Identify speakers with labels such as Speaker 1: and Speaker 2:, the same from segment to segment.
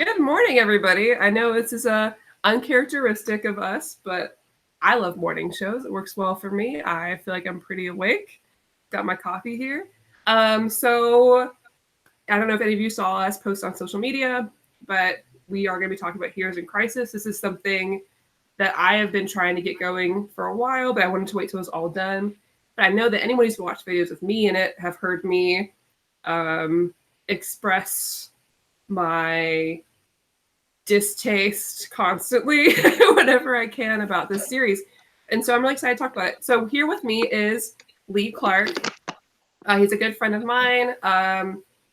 Speaker 1: Good morning, everybody. I know this is uncharacteristic of us, but I love morning shows. It works well for me. I feel like I'm pretty awake. Got my coffee here. So I don't know if any of you saw us post on social media, but we are going to be talking about Heroes in Crisis. This is something that I have been trying to get going for a while, but I wanted to wait till it was all done. But I know that anyone who's watched videos with me in it have heard me express my distaste constantly whenever I can about this series. And so I'm really excited to talk about it. So here with me is Lee Clark. He's a good friend of mine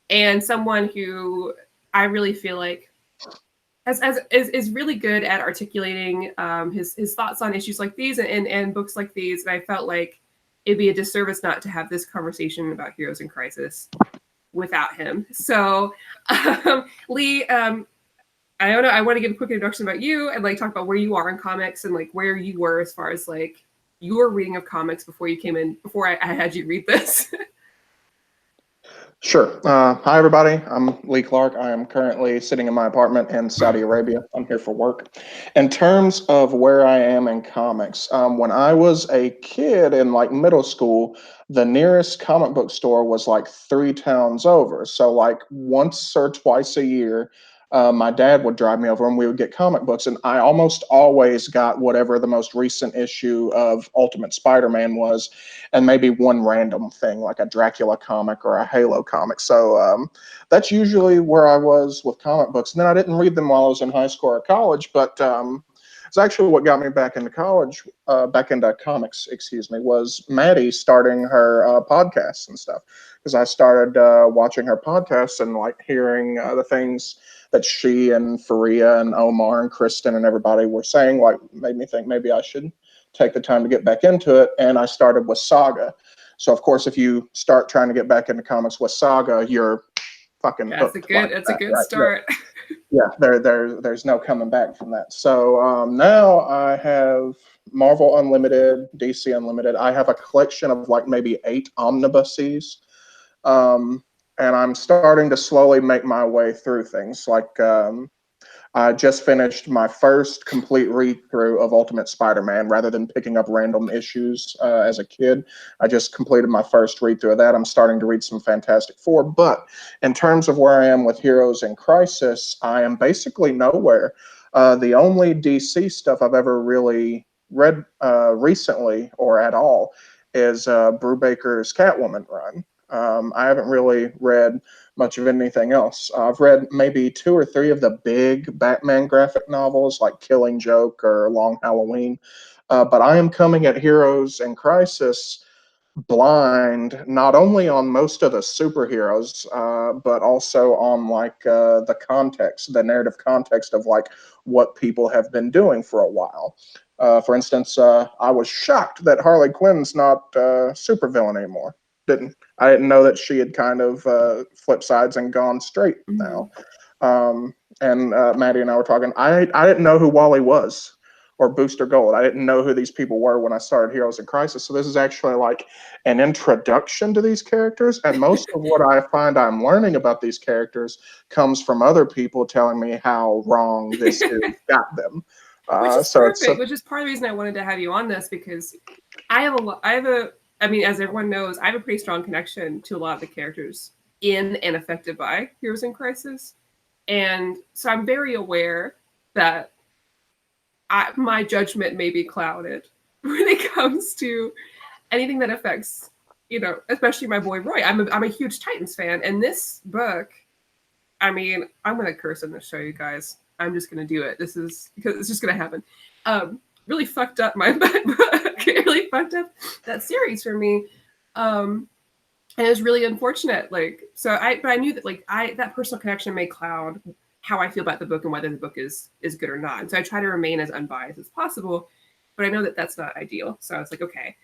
Speaker 1: and someone who I really feel like is really good at articulating his thoughts on issues like these and books like these. And I felt like it'd be a disservice not to have this conversation about Heroes in Crisis without him. So Lee, I don't know. I want to give a quick introduction about you and like talk about where you are in comics and like where you were as far as like your reading of comics before you came in, before I had you read this.
Speaker 2: Sure. Hi, everybody. I'm Lee Clark. I am currently sitting in my apartment in Saudi Arabia. I'm here for work. In terms of where I am in comics, when I was a kid in like middle school, the nearest comic book store was like 3 towns over. So, like once or twice a year, my dad would drive me over and we would get comic books. And I almost always got whatever the most recent issue of Ultimate Spider Man was, and maybe one random thing like a Dracula comic or a Halo comic. So that's usually where I was with comic books. And then I didn't read them while I was in high school or college, but it's actually what got me back into college, back into comics, excuse me, was Maddie starting her podcasts and stuff. Because I started watching her podcasts and like hearing the things that she and Faria and Omar and Kristen and everybody were saying, like made me think maybe I should take the time to get back into it. And I started with Saga. So of course, if you start trying to get back into comics with Saga, you're fucking hooked.
Speaker 1: That's a good start.
Speaker 2: Yeah, there's no coming back from that. So now I have Marvel Unlimited, DC Unlimited. I have a collection of like maybe 8 omnibuses. And I'm starting to slowly make my way through things. Like I just finished my first complete read through of Ultimate Spider-Man rather than picking up random issues as a kid. I just completed my first read through of that. I'm starting to read some Fantastic Four. But in terms of where I am with Heroes in Crisis, I am basically nowhere. The only DC stuff I've ever really read recently or at all is Brubaker's Catwoman run. I haven't really read much of anything else. I've read maybe 2 or 3 of the big Batman graphic novels like Killing Joke or Long Halloween. But I am coming at Heroes in Crisis blind, not only on most of the superheroes, but also on like the context, the narrative context of like what people have been doing for a while. For instance, I was shocked that Harley Quinn's not a supervillain anymore. I didn't know that she had kind of flipped sides and gone straight now. And Maddie and I were talking. I didn't know who Wally was or Booster Gold. I didn't know who these people were when I started Heroes in Crisis. So this is actually like an introduction to these characters. And most of what I find I'm learning about these characters comes from other people telling me how wrong this dude got them.
Speaker 1: Which is perfect. Which is part of the reason I wanted to have you on this, because I mean, as everyone knows, I have a pretty strong connection to a lot of the characters in and affected by Heroes in Crisis. And so I'm very aware that my judgment may be clouded when it comes to anything that affects, especially my boy Roy. I'm a huge Titans fan. And this book, I mean, I'm going to curse in this show, you guys. I'm just going to do it. This is because it's just going to happen. Really fucked up my book. It really fucked up that series for me. And it was really unfortunate. But I knew that that personal connection may cloud how I feel about the book and whether the book is good or not. And so I try to remain as unbiased as possible, but I know that that's not ideal. So I was like, okay,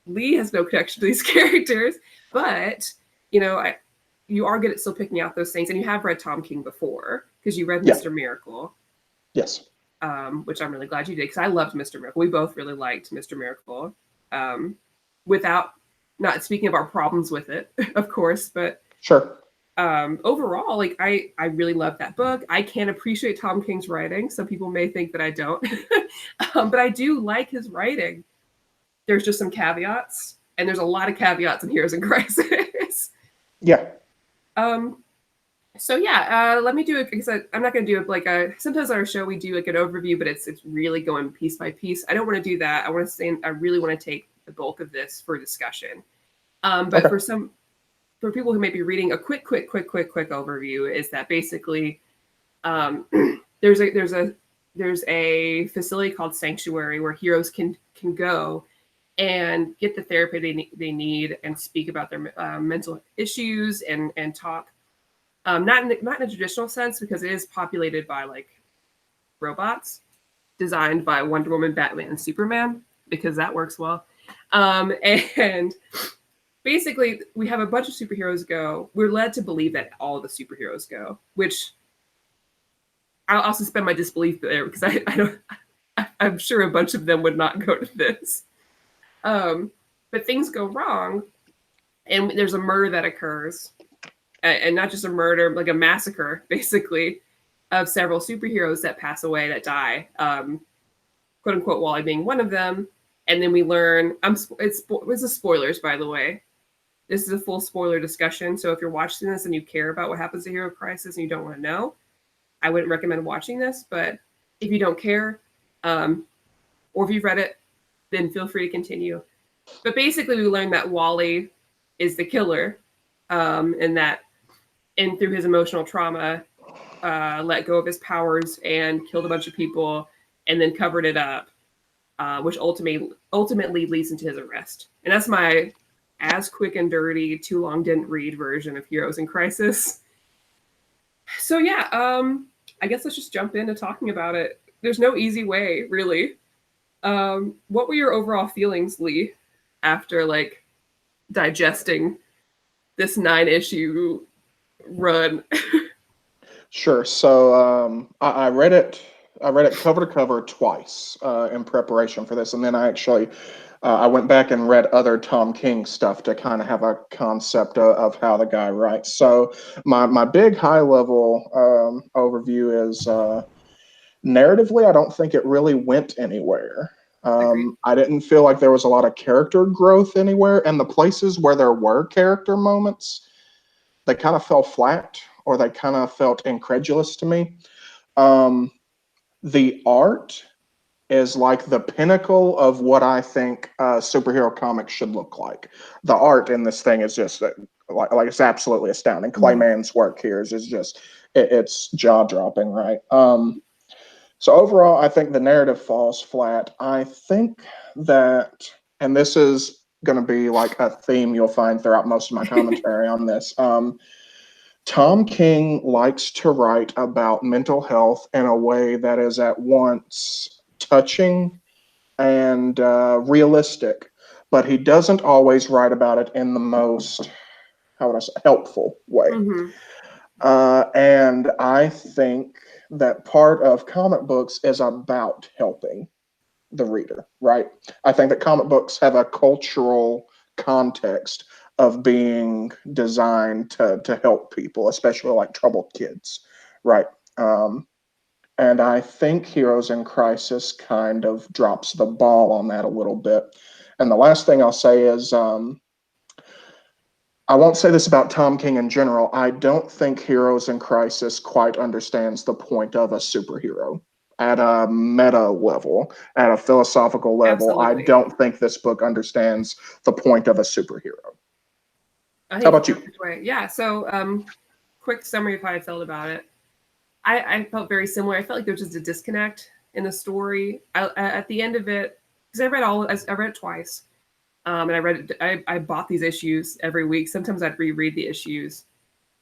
Speaker 1: Lee has no connection to these characters, but you are good at still picking out those things. And you have read Tom King before because you read Mr. Miracle.
Speaker 2: Yes.
Speaker 1: Which I'm really glad you did, because I loved Mr. Miracle. We both really liked Mr. Miracle. Without not speaking of our problems with it, of course, but
Speaker 2: sure.
Speaker 1: overall, like I really love that book. I can't appreciate Tom King's writing. Some people may think that I don't, but I do like his writing. There's just some caveats, and there's a lot of caveats in Heroes in Crisis.
Speaker 2: Yeah.
Speaker 1: So yeah, let me do it because I'm not going to do it like a. Sometimes on our show we do like an overview, but it's really going piece by piece. I don't want to do that. I want to say I really want to take the bulk of this for discussion. But
Speaker 2: Okay.
Speaker 1: For people who may be reading, a quick overview is that basically there's a facility called Sanctuary where heroes can go and get the therapy they need and speak about their mental issues and talk. Not in a traditional sense because it is populated by like robots designed by Wonder Woman, Batman, and Superman because that works well. And basically, we have a bunch of superheroes go. We're led to believe that all of the superheroes go, which I'll suspend my disbelief there because I don't. I'm sure a bunch of them would not go to this. But things go wrong, and there's a murder that occurs, and not just a murder, like a massacre, basically, of several superheroes that pass away, that die. Quote unquote, Wally being one of them. And then we learn. This is spoilers, by the way. This is a full spoiler discussion. So if you're watching this and you care about what happens to Hero Crisis and you don't want to know, I wouldn't recommend watching this. But if you don't care, or if you've read it, then feel free to continue. But basically, we learned that Wally is the killer, and through his emotional trauma, let go of his powers and killed a bunch of people, and then covered it up, which ultimately leads into his arrest. And that's my as quick and dirty, too long didn't read version of Heroes in Crisis. So yeah, I guess let's just jump into talking about it. There's no easy way, really. What were your overall feelings, Lee, after like digesting this 9-issue run?
Speaker 2: Sure. So I read it. I read it cover to cover twice in preparation for this, and then I went back and read other Tom King stuff to kind of have a concept of how the guy writes. So my big high level overview is narratively, I don't think it really went anywhere. I didn't feel like there was a lot of character growth anywhere, and the places where there were character moments, they kind of fell flat or they kind of felt incredulous to me. The art is like the pinnacle of what I think superhero comics should look like. The art in this thing is just like it's absolutely astounding. Clayman's work here is just it's jaw dropping, right? So overall, I think the narrative falls flat. I think that, and this is going to be like a theme you'll find throughout most of my commentary on this. Tom King likes to write about mental health in a way that is at once touching and realistic, but he doesn't always write about it in the most, how would I say, helpful way. And I think that part of comic books is about helping the reader, right? I think that comic books have a cultural context of being designed to help people, especially like troubled kids, right? And I think Heroes in Crisis kind of drops the ball on that a little bit. And the last thing I'll say is I won't say this about Tom King in general. I don't think Heroes in Crisis quite understands the point of a superhero at a meta level, at a philosophical level.
Speaker 1: Absolutely.
Speaker 2: I don't think this book understands the point of a superhero.
Speaker 1: How
Speaker 2: about you?
Speaker 1: Way. Yeah. So, quick summary of how I felt about it. I felt very similar. I felt like there was just a disconnect in the story. At the end of it, because I read it twice. And I bought these issues every week. Sometimes I'd reread the issues.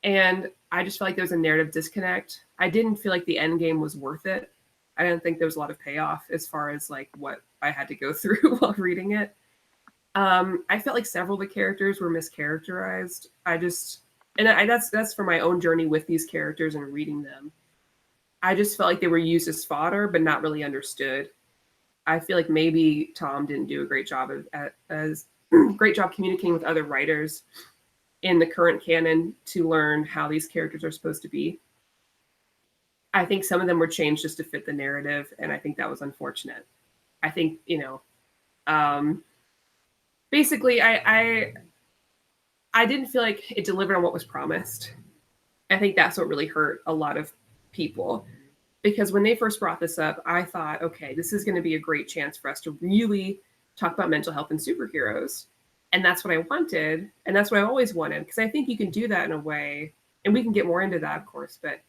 Speaker 1: And I just felt like there was a narrative disconnect. I didn't feel like the end game was worth it. I didn't think there was a lot of payoff as far as like what I had to go through while reading it. I felt like several of the characters were mischaracterized. That's for my own journey with these characters and reading them. I just felt like they were used as fodder, but not really understood. I feel like maybe Tom didn't do a great job great job communicating with other writers. in the current canon to learn how these characters are supposed to be. I think some of them were changed just to fit the narrative, and I think that was unfortunate. I think, basically, I didn't feel like it delivered on what was promised. I think that's what really hurt a lot of people. Because when they first brought this up, I thought, okay, this is going to be a great chance for us to really talk about mental health and superheroes. And that's what I wanted. And that's what I always wanted. Because I think you can do that in a way, and we can get more into that, of course, but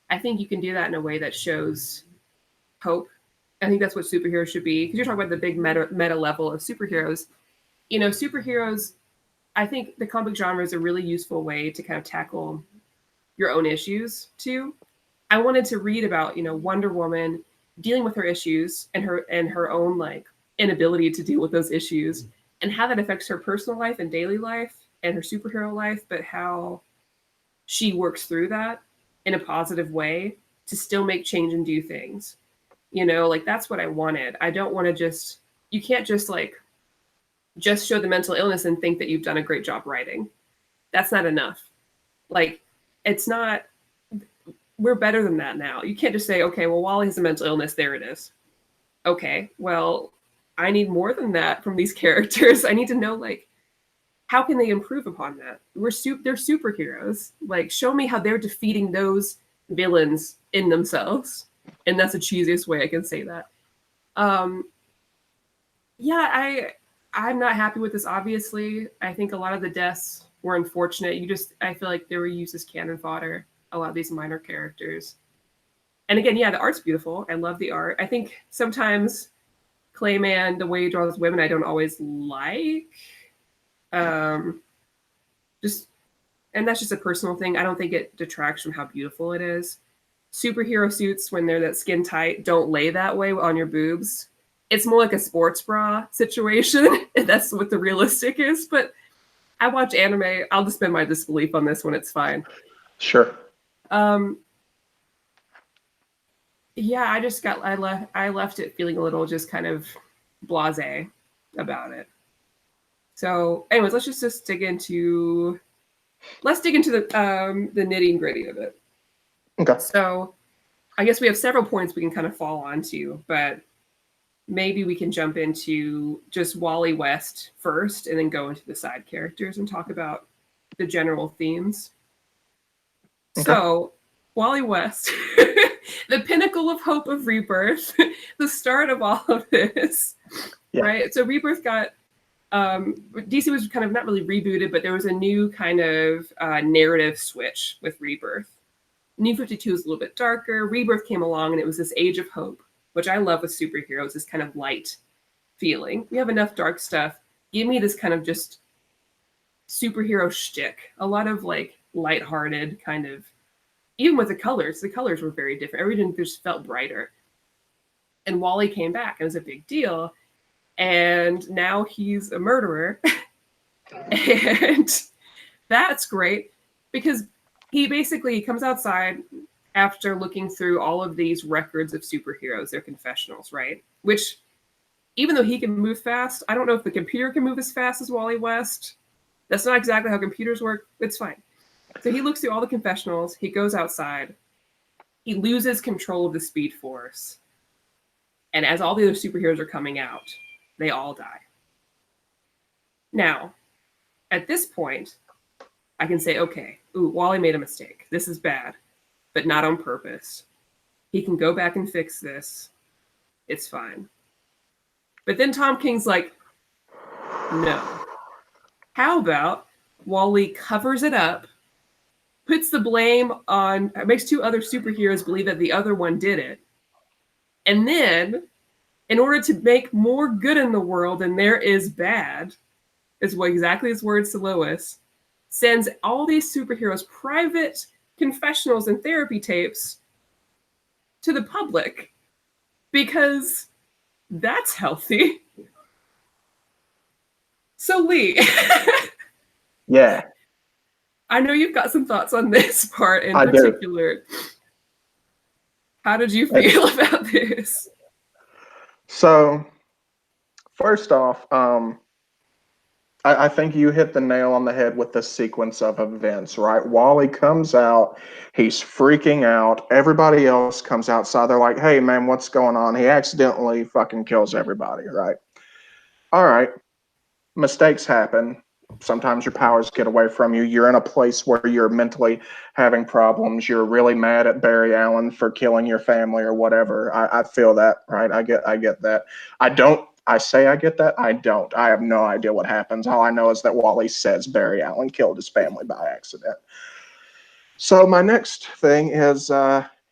Speaker 1: I think you can do that in a way that shows hope. I think that's what superheroes should be. Because you're talking about the big meta level of superheroes. Superheroes, I think the comic genre is a really useful way to kind of tackle your own issues too. I wanted to read about, Wonder Woman dealing with her issues and her own like inability to deal with those issues and how that affects her personal life and daily life and her superhero life, but how she works through that in a positive way to still make change and do things. That's what I wanted. I don't want to you can't just show the mental illness and think that you've done a great job writing. That's not enough. It's not. We're better than that now. You can't just say, okay, well, Wally has a mental illness. There it is. Okay, well, I need more than that from these characters. I need to know, how can they improve upon that? They're superheroes. Show me how they're defeating those villains in themselves. And that's the cheesiest way I can say that. Yeah, I'm not happy with this, obviously. I think a lot of the deaths were unfortunate. I feel like they were used as cannon fodder. A lot of these minor characters. And again, yeah, the art's beautiful. I love the art. I think sometimes Clayman, the way he draws women, I don't always like. And that's just a personal thing. I don't think it detracts from how beautiful it is. Superhero suits, when they're that skin tight, don't lay that way on your boobs. It's more like a sports bra situation. That's what the realistic is. But I watch anime. I'll suspend my disbelief on this one. It's fine.
Speaker 2: Sure.
Speaker 1: Yeah, I left it feeling a little just kind of blasé about it. So anyways, let's dig into the nitty and gritty of it.
Speaker 2: Okay.
Speaker 1: So I guess we have several points we can kind of fall onto, but maybe we can jump into just Wally West first and then go into the side characters and talk about the general themes. Okay. So Wally West, the pinnacle of hope of Rebirth, the start of all of this, yeah. Right? So Rebirth got, DC was kind of not really rebooted, but there was a new kind of narrative switch with Rebirth. New 52 is a little bit darker. Rebirth came along and it was this age of hope, which I love with superheroes, this kind of light feeling. We have enough dark stuff. Give me this kind of just superhero shtick. A lot of lighthearted kind of, even with the colors were very different. Everything just felt brighter. And Wally came back. It was a big deal. And now he's a murderer. And that's great because he comes outside after looking through all of these records of superheroes, their confessionals, right? Which, even though he can move fast, I don't know if the computer can move as fast as Wally West. That's not exactly how computers work. It's fine. So he looks through all the confessionals. He goes outside. He loses control of the Speed Force. And as all the other superheroes are coming out, they all die. Now, at this point, I can say, okay, Wally made a mistake. This is bad, but not on purpose. He can go back and fix this. It's fine. But then Tom King's like, no. How about Wally covers it up, puts the blame on, makes two other superheroes believe that the other one did it. And then, in order to make more good in the world than there is bad, is what exactly his words to Lois, sends all these superheroes private confessionals and therapy tapes to the public because that's healthy. So Lee.
Speaker 2: Yeah.
Speaker 1: I know you've got some thoughts on this part in particular. Do. How did you feel about this? So,
Speaker 2: first off, I think you hit the nail on the head with the sequence of events, right? Wally comes out, he's freaking out. Everybody else comes outside. They're like, hey, man, what's going on? He accidentally fucking kills everybody, right? All right. Mistakes happen. Sometimes your powers get away from you. You're in a place where you're mentally having problems. You're really mad at Barry Allen for killing your family or whatever. I feel that, right? I get that. I say I get that. I don't. I have no idea what happens. All I know is that Wally says Barry Allen killed his family by accident. So my next thing is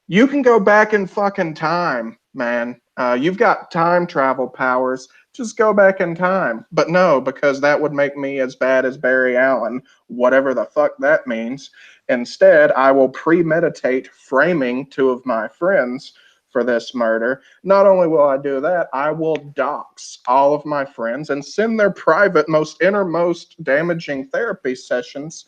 Speaker 2: you can go back in fucking time, man. You've got time travel powers. Just go back in time. But no, because that would make me as bad as Barry Allen, whatever the fuck that means. Instead, I will premeditate framing two of my friends for this murder. Not only will I do that, I will dox all of my friends and send their private, most innermost damaging therapy sessions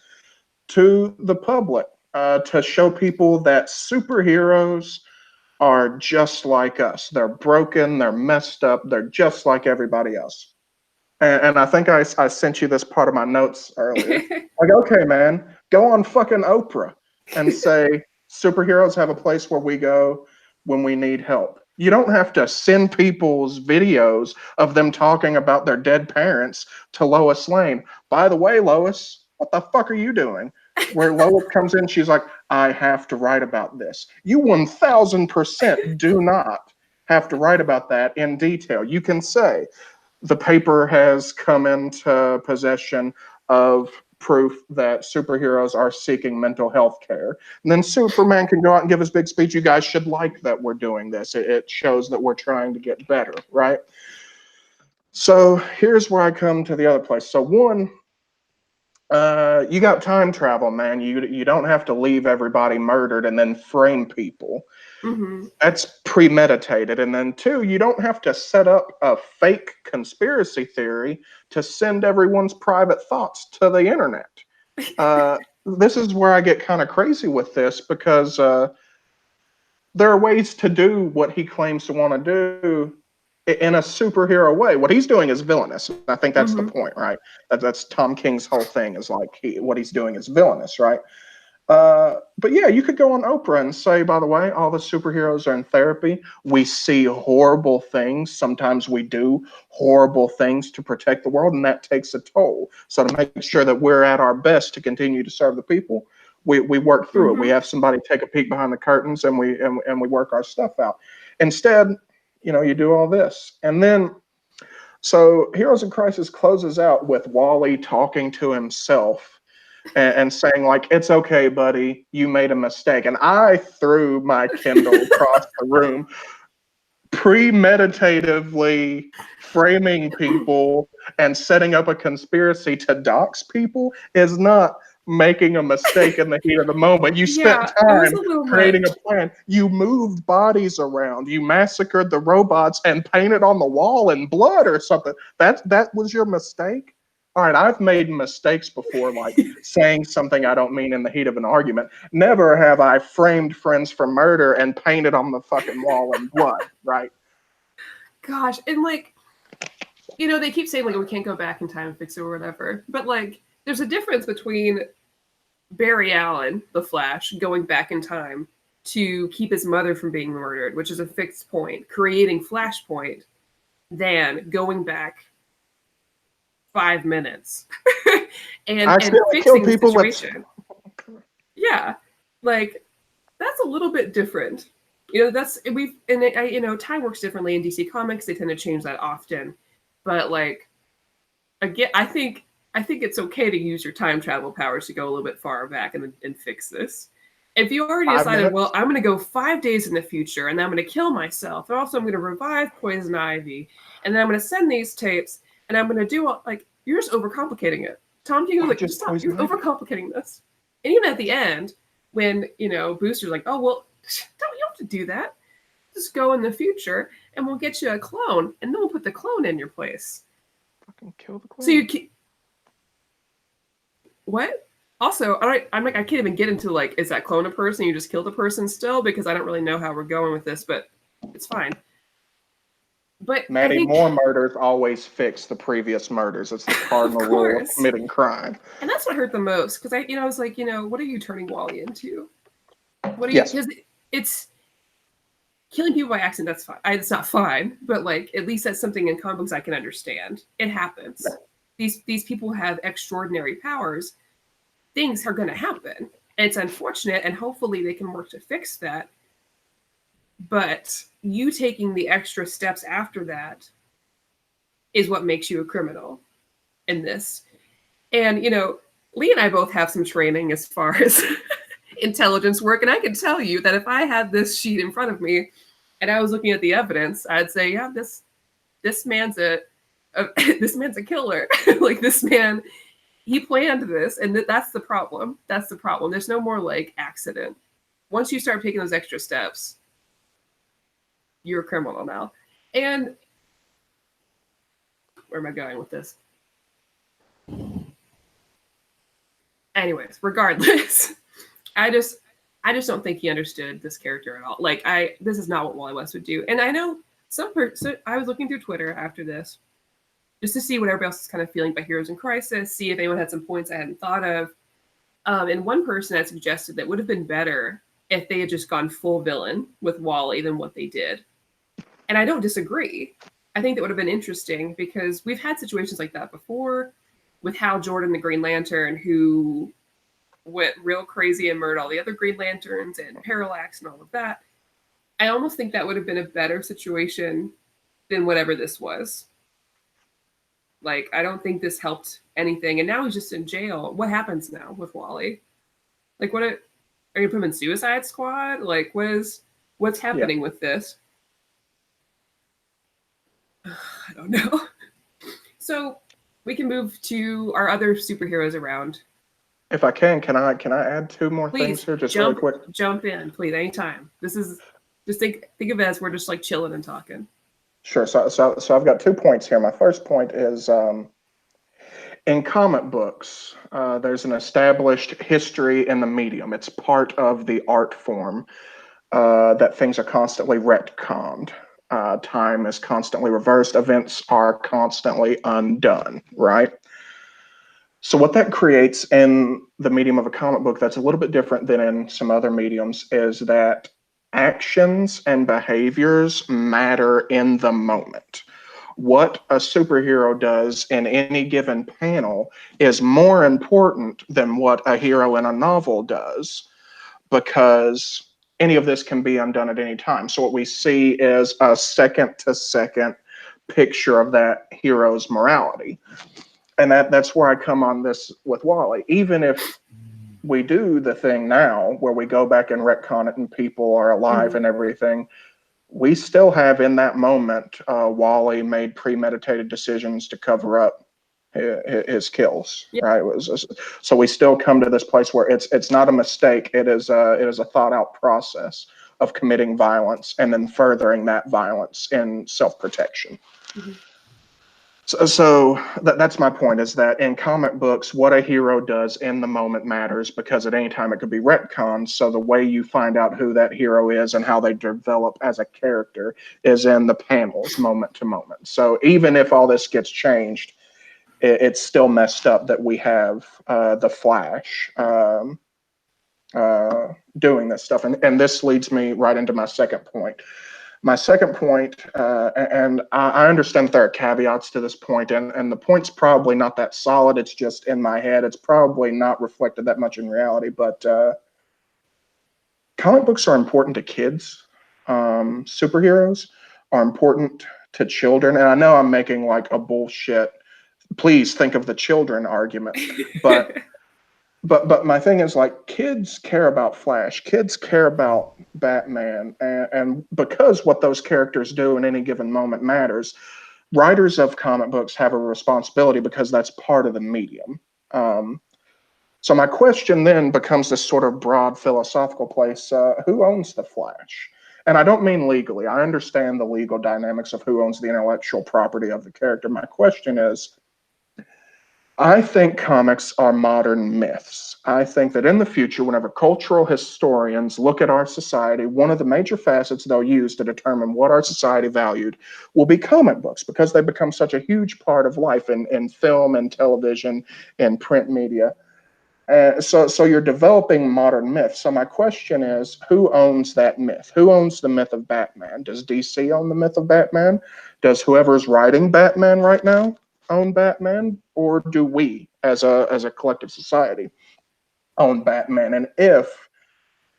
Speaker 2: to the public to show people that superheroes are just like us. They're broken, they're messed up, they're just like everybody else. And I think I sent you this part of my notes earlier. Like, okay, man, go on fucking Oprah and say superheroes have a place where we go when we need help. You don't have to send people's videos of them talking about their dead parents to Lois Lane. By the way, Lois, what the fuck are you doing? Where Lois comes in, she's like, I have to write about this. You 1000% do not have to write about that in detail. You can say, the paper has come into possession of proof that superheroes are seeking mental health care. And then Superman can go out and give his big speech. You guys should like that we're doing this. It shows that we're trying to get better, right? So here's where I come to the other place. So one, you got time travel, man. You don't have to leave everybody murdered and then frame people.
Speaker 1: Mm-hmm.
Speaker 2: That's premeditated. And then two, you don't have to set up a fake conspiracy theory to send everyone's private thoughts to the internet. This is where I get kind of crazy with this because there are ways to do what he claims to want to do in a superhero way. What he's doing is villainous. I think that's the point, right? That's Tom King's whole thing is like what he's doing is villainous, right? But yeah, you could go on Oprah and say, by the way, all the superheroes are in therapy. We see horrible things. Sometimes we do horrible things to protect the world, and that takes a toll. So to make sure that we're at our best to continue to serve the people, we work through it. We have somebody take a peek behind the curtains, and we work our stuff out. Instead, you do all this, and then so Heroes in Crisis closes out with Wally talking to himself and saying like, it's okay, buddy, you made a mistake. And I threw my Kindle across the room, premeditatively framing people and setting up a conspiracy to dox people is not making a mistake in the heat of the moment. You spent time creating a plan. You moved bodies around. You massacred the robots and painted on the wall in blood or something. That was your mistake? All right, I've made mistakes before, like saying something I don't mean in the heat of an argument. Never have I framed friends for murder and painted on the fucking wall in blood, right?
Speaker 1: Gosh, and like, they keep saying like we can't go back in time and fix it or whatever, but like, there's a difference between Barry Allen, the Flash, going back in time to keep his mother from being murdered, which is a fixed point, creating Flashpoint, than going back 5 minutes and fixing the situation. Yeah, like that's a little bit different. Time works differently in DC Comics. They tend to change that often, but like again, I think it's okay to use your time travel powers to go a little bit far back and fix this. If you already decided, well, I'm going to go 5 days in the future and then I'm going to kill myself, and also I'm going to revive Poison Ivy, and then I'm going to send these tapes, and I'm going to do you're just overcomplicating it. Tom King was like, stop, you're overcomplicating this. And even at the end, when, Booster's like, oh, well, you don't have to do that. Just go in the future and we'll get you a clone, and then we'll put the clone in your place.
Speaker 2: Fucking kill the clone.
Speaker 1: So you what? Also, I can't even get into like, is that clone a person? You just killed a person still? Because I don't really know how we're going with this, but it's fine. But I
Speaker 2: Maddie,
Speaker 1: think,
Speaker 2: more murders always fix the previous murders. It's the cardinal rule of committing crime.
Speaker 1: And that's what hurt the most, because I was like, what are you turning Wally into? What are you?
Speaker 2: Yes.
Speaker 1: Because it's killing people by accident. That's fine. It's not fine, but like at least that's something in comic books I can understand. It happens. These people have extraordinary powers. Things are going to happen. And it's unfortunate, and hopefully they can work to fix that. But you taking the extra steps after that is what makes you a criminal in this. And, Lee and I both have some training as far as intelligence work. And I can tell you that if I had this sheet in front of me and I was looking at the evidence, I'd say, yeah, this man's this man's a killer. Like, this man, he planned this. And that's the problem. That's the problem. There's no more like accident. Once you start taking those extra steps, you're a criminal now. And where am I going with this? Anyways, regardless, I just don't think he understood this character at all. Like, this is not what Wally West would do. And I know so I was looking through Twitter after this just to see what everybody else is kind of feeling about Heroes in Crisis, see if anyone had some points I hadn't thought of. And one person had suggested that it would have been better if they had just gone full villain with Wally than what they did. And I don't disagree. I think that would have been interesting because we've had situations like that before with Hal Jordan, the Green Lantern, who went real crazy and murdered all the other Green Lanterns and Parallax and all of that. I almost think that would have been a better situation than whatever this was. Like, I don't think this helped anything. And now he's just in jail. What happens now with Wally? Like, are you gonna put him in Suicide Squad? Like, what's happening with this? I don't know. So we can move to our other superheroes around.
Speaker 2: If I can I add two more things here, just really quick?
Speaker 1: Jump in, please, anytime. This is just think of it as we're just like chilling and talking.
Speaker 2: Sure. So I've got 2 points here. My first point is in comic books, there's an established history in the medium. It's part of the art form that things are constantly retconned. Time is constantly reversed. Events are constantly undone, right? So what that creates in the medium of a comic book that's a little bit different than in some other mediums is that actions and behaviors matter in the moment. What a superhero does in any given panel is more important than what a hero in a novel does, because any of this can be undone at any time. So what we see is a second-to-second picture of that hero's morality. And that's where I come on this with Wally. Even if we do the thing now where we go back and retcon it and people are alive and everything, we still have in that moment, Wally made premeditated decisions to cover up his kills, right? So we still come to this place where it's not a mistake. It is a thought out process of committing violence and then furthering that violence in self-protection. So that's my point, is that in comic books, what a hero does in the moment matters, because at any time it could be retconned. So the way you find out who that hero is and how they develop as a character is in the panels, moment to moment. So even if all this gets changed, it's still messed up that we have the Flash doing this stuff. And this leads me right into my second point. My second point, and I understand that there are caveats to this point, and the point's probably not that solid. It's just in my head. It's probably not reflected that much in reality, but comic books are important to kids. Superheroes are important to children. And I know I'm making like a bullshit, please think of the children argument, but But my thing is, like, kids care about Flash, kids care about Batman, and because what those characters do in any given moment matters, writers of comic books have a responsibility because that's part of the medium. So my question then becomes this sort of broad philosophical place: who owns the Flash? And I don't mean legally. I understand the legal dynamics of who owns the intellectual property of the character. My question is, I think comics are modern myths. I think that in the future, whenever cultural historians look at our society, one of the major facets they'll use to determine what our society valued will be comic books, because they become such a huge part of life in film and television and print media. So you're developing modern myths. So my question is, who owns that myth? Who owns the myth of Batman? Does DC own the myth of Batman? Does whoever's writing Batman right now own Batman, or do we, as a collective society, own Batman? And if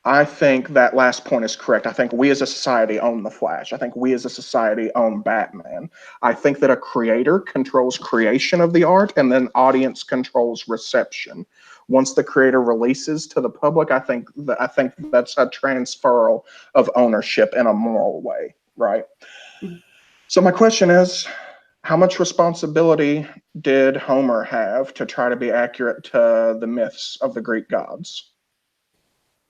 Speaker 2: I think that last point is correct, I think we as a society own the Flash. I think we as a society own Batman. I think that a creator controls creation of the art, and then audience controls reception. Once the creator releases to the public, I think that's a transferal of ownership in a moral way, right? So my question is, how much responsibility did Homer have to try to be accurate to the myths of the Greek gods?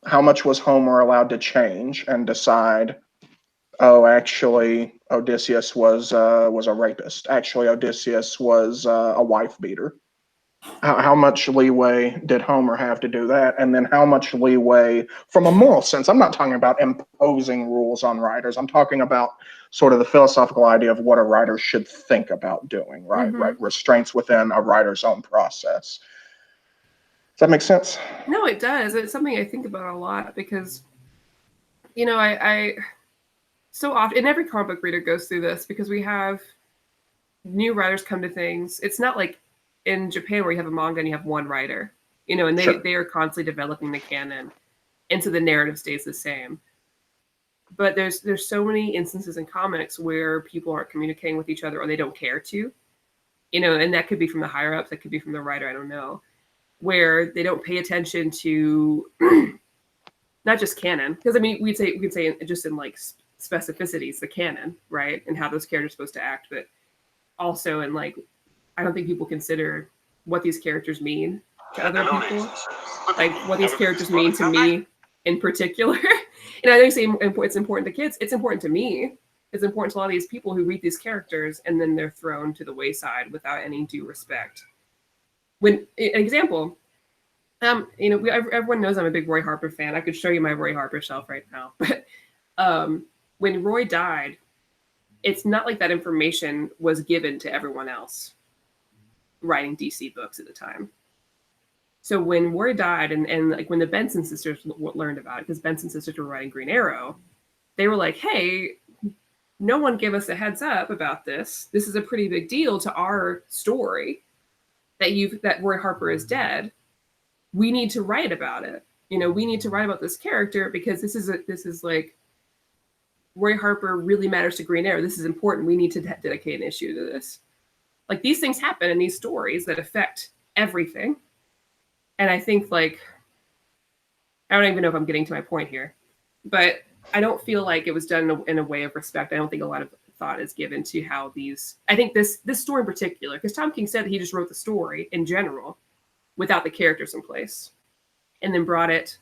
Speaker 2: How much was Homer allowed to change and decide, oh, actually Odysseus was a rapist. Actually, Odysseus was a wife beater. How much leeway did Homer have to do that? And then how much leeway from a moral sense? I'm not talking about imposing rules on writers. I'm talking about sort of the philosophical idea of what a writer should think about doing, right?
Speaker 1: Mm-hmm.
Speaker 2: Right. Restraints within a writer's own process. Does that make sense?
Speaker 1: No, it does. It's something I think about a lot because, you know, I so often, and every comic book reader goes through this because we have new writers come to things. It's not like in Japan where you have a manga and you have one writer, you know, and they are constantly developing the canon, and so the narrative stays the same. But there's so many instances in comics where people aren't communicating with each other or they don't care to, you know, and that could be from the higher ups, that could be from the writer, I don't know, where they don't pay attention to not just canon, because I mean we'd say just in like specificities, the canon, right, and how those characters are supposed to act, but also in like I don't think people consider what these characters mean to other people, like what these characters mean to me in particular. And I think it's important to kids. It's important to me. It's important to a lot of these people who read these characters and then they're thrown to the wayside without any due respect. When an example, you know, everyone knows I'm a big Roy Harper fan. I could show you my Roy Harper shelf right now. But when Roy died, it's not like that information was given to everyone else writing DC books at the time. So when Roy died, and like when the Benson sisters learned about it, because Benson sisters were writing Green Arrow, they were like, "Hey, no one gave us a heads up about this. This is a pretty big deal to our story that Roy Harper is dead. We need to write about it. You know, we need to write about this character because this is like Roy Harper really matters to Green Arrow. This is important. We need to dedicate an issue to this." Like these things happen in these stories that affect everything. And I think like, I don't even know if I'm getting to my point here, but I don't feel like it was done in a way of respect. I don't think a lot of thought is given to how I think this story in particular, because Tom King said that he just wrote the story in general without the characters in place and then brought it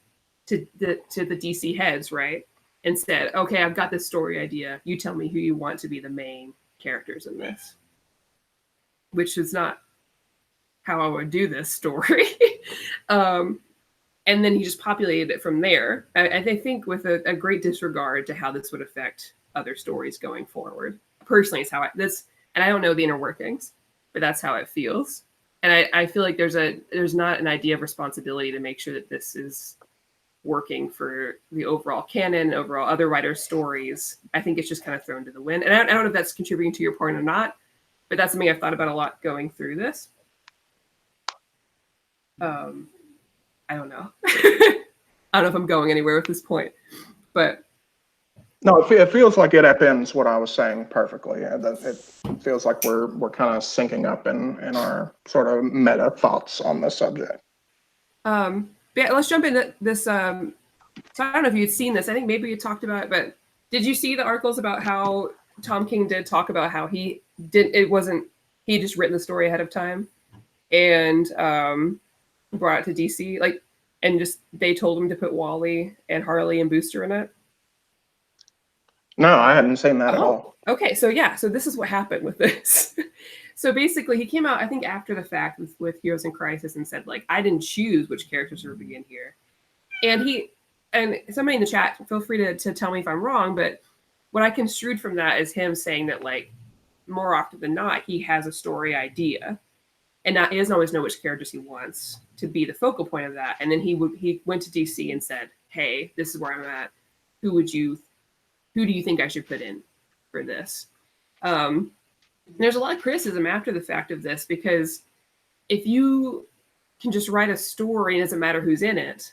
Speaker 1: to the DC heads, right? And said, okay, I've got this story idea. You tell me who you want to be the main characters in this, which is not how I would do this story. And then he just populated it from there. I think with a great disregard to how this would affect other stories going forward. Personally, it's how and I don't know the inner workings, but that's how it feels. And I feel like there's not an idea of responsibility to make sure that this is working for the overall canon, overall other writers' stories. I think it's just kind of thrown to the wind. And I don't know if that's contributing to your point or not, but that's something I've thought about a lot going through this. I don't know. I don't know if I'm going anywhere with this point, but
Speaker 2: no, it feels like it upends what I was saying perfectly. It feels like we're kind of syncing up in our sort of meta thoughts on this subject.
Speaker 1: Yeah, let's jump into this. So I don't know if you'd seen this. I think maybe you talked about it, but did you see the articles about how Tom King did talk about how he just written the story ahead of time and brought it to DC, like, and just they told him to put Wally and Harley and Booster in it?
Speaker 2: No, I hadn't seen that at all.
Speaker 1: Okay, so yeah, so this is what happened with this. So basically, he came out, I think, after the fact with Heroes in Crisis and said, like, I didn't choose which characters were be in here. And somebody in the chat, feel free to tell me if I'm wrong, but what I construed from that is him saying that, like, more often than not, he has a story idea, and he doesn't always know which characters he wants to be the focal point of that. And then he went to DC and said, "Hey, this is where I'm at. Who do you think I should put in for this?" There's a lot of criticism after the fact of this, because if you can just write a story and it doesn't matter who's in it,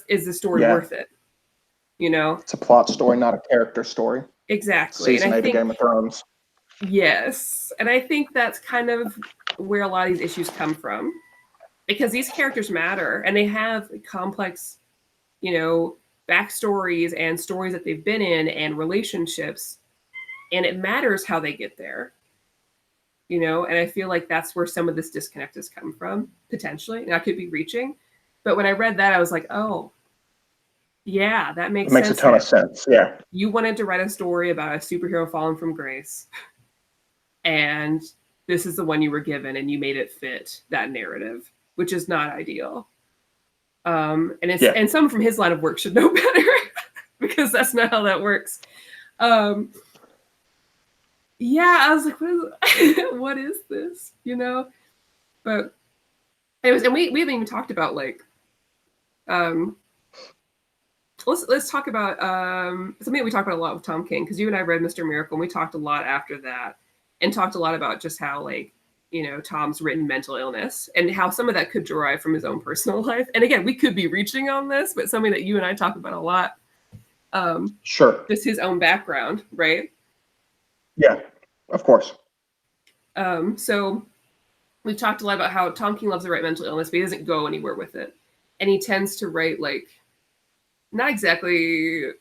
Speaker 1: is the story worth it? You know,
Speaker 2: it's a plot story, not a character story.
Speaker 1: Exactly.
Speaker 2: Season 8 of Game of Thrones.
Speaker 1: Yes, and I think that's kind of where a lot of these issues come from, because these characters matter and they have complex, backstories and stories that they've been in and relationships, and it matters how they get there. And I feel like that's where some of this disconnect has come from, potentially. And I could be reaching, but when I read that, I was like, oh, yeah, that makes sense.
Speaker 2: It makes a ton of sense, yeah.
Speaker 1: You wanted to write a story about a superhero falling from grace, and this is the one you were given, and you made it fit that narrative, which is not ideal. And someone from his line of work should know better, because that's not how that works. Yeah, I was like, what is this? But anyways, and we haven't even talked about, like, let's talk about something that we talked about a lot with Tom King, because you and I read Mr. Miracle, and we talked a lot after that, and talked a lot about just how, like, Tom's written mental illness and how some of that could derive from his own personal life. And again, we could be reaching on this, but something that you and I talk about a lot.
Speaker 2: Sure.
Speaker 1: Just his own background, right?
Speaker 2: Yeah, of course.
Speaker 1: So we've talked a lot about how Tom King loves to write mental illness, but he doesn't go anywhere with it. And he tends to write, like, not exactly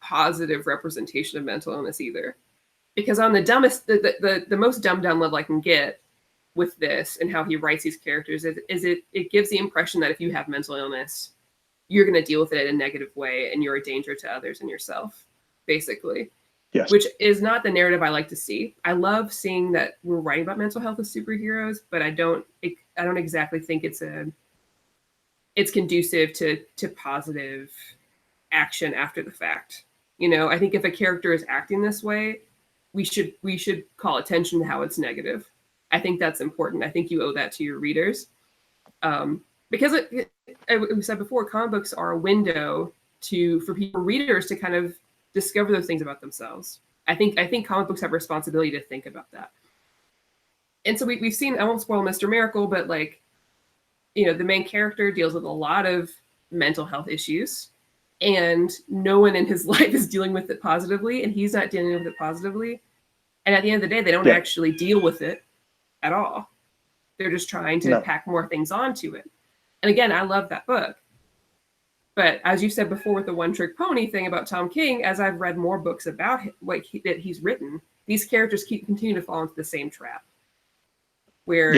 Speaker 1: positive representation of mental illness either. Because on the most dumbed down level I can get with this and how he writes these characters is it gives the impression that if you have mental illness, you're going to deal with it in a negative way and you're a danger to others and yourself, basically.
Speaker 2: Yes.
Speaker 1: Which is not the narrative I like to see. I love seeing that we're writing about mental health with superheroes, but I don't exactly think it's conducive to positive action after the fact. I think if a character is acting this way, we should call attention to how it's negative. I think that's important. I think you owe that to your readers, because we said before, comic books are a window for readers to kind of discover those things about themselves. I think comic books have a responsibility to think about that. And so we've seen, I won't spoil Mr. Miracle, but, like, the main character deals with a lot of mental health issues, and no one in his life is dealing with it positively, and he's not dealing with it positively. And at the end of the day, they don't actually deal with it at all. They're just trying to pack more things onto it. And again, I love that book. But as you said before with the One Trick Pony thing about Tom King, as I've read more books about him, that he's written, these characters continue to fall into the same trap, where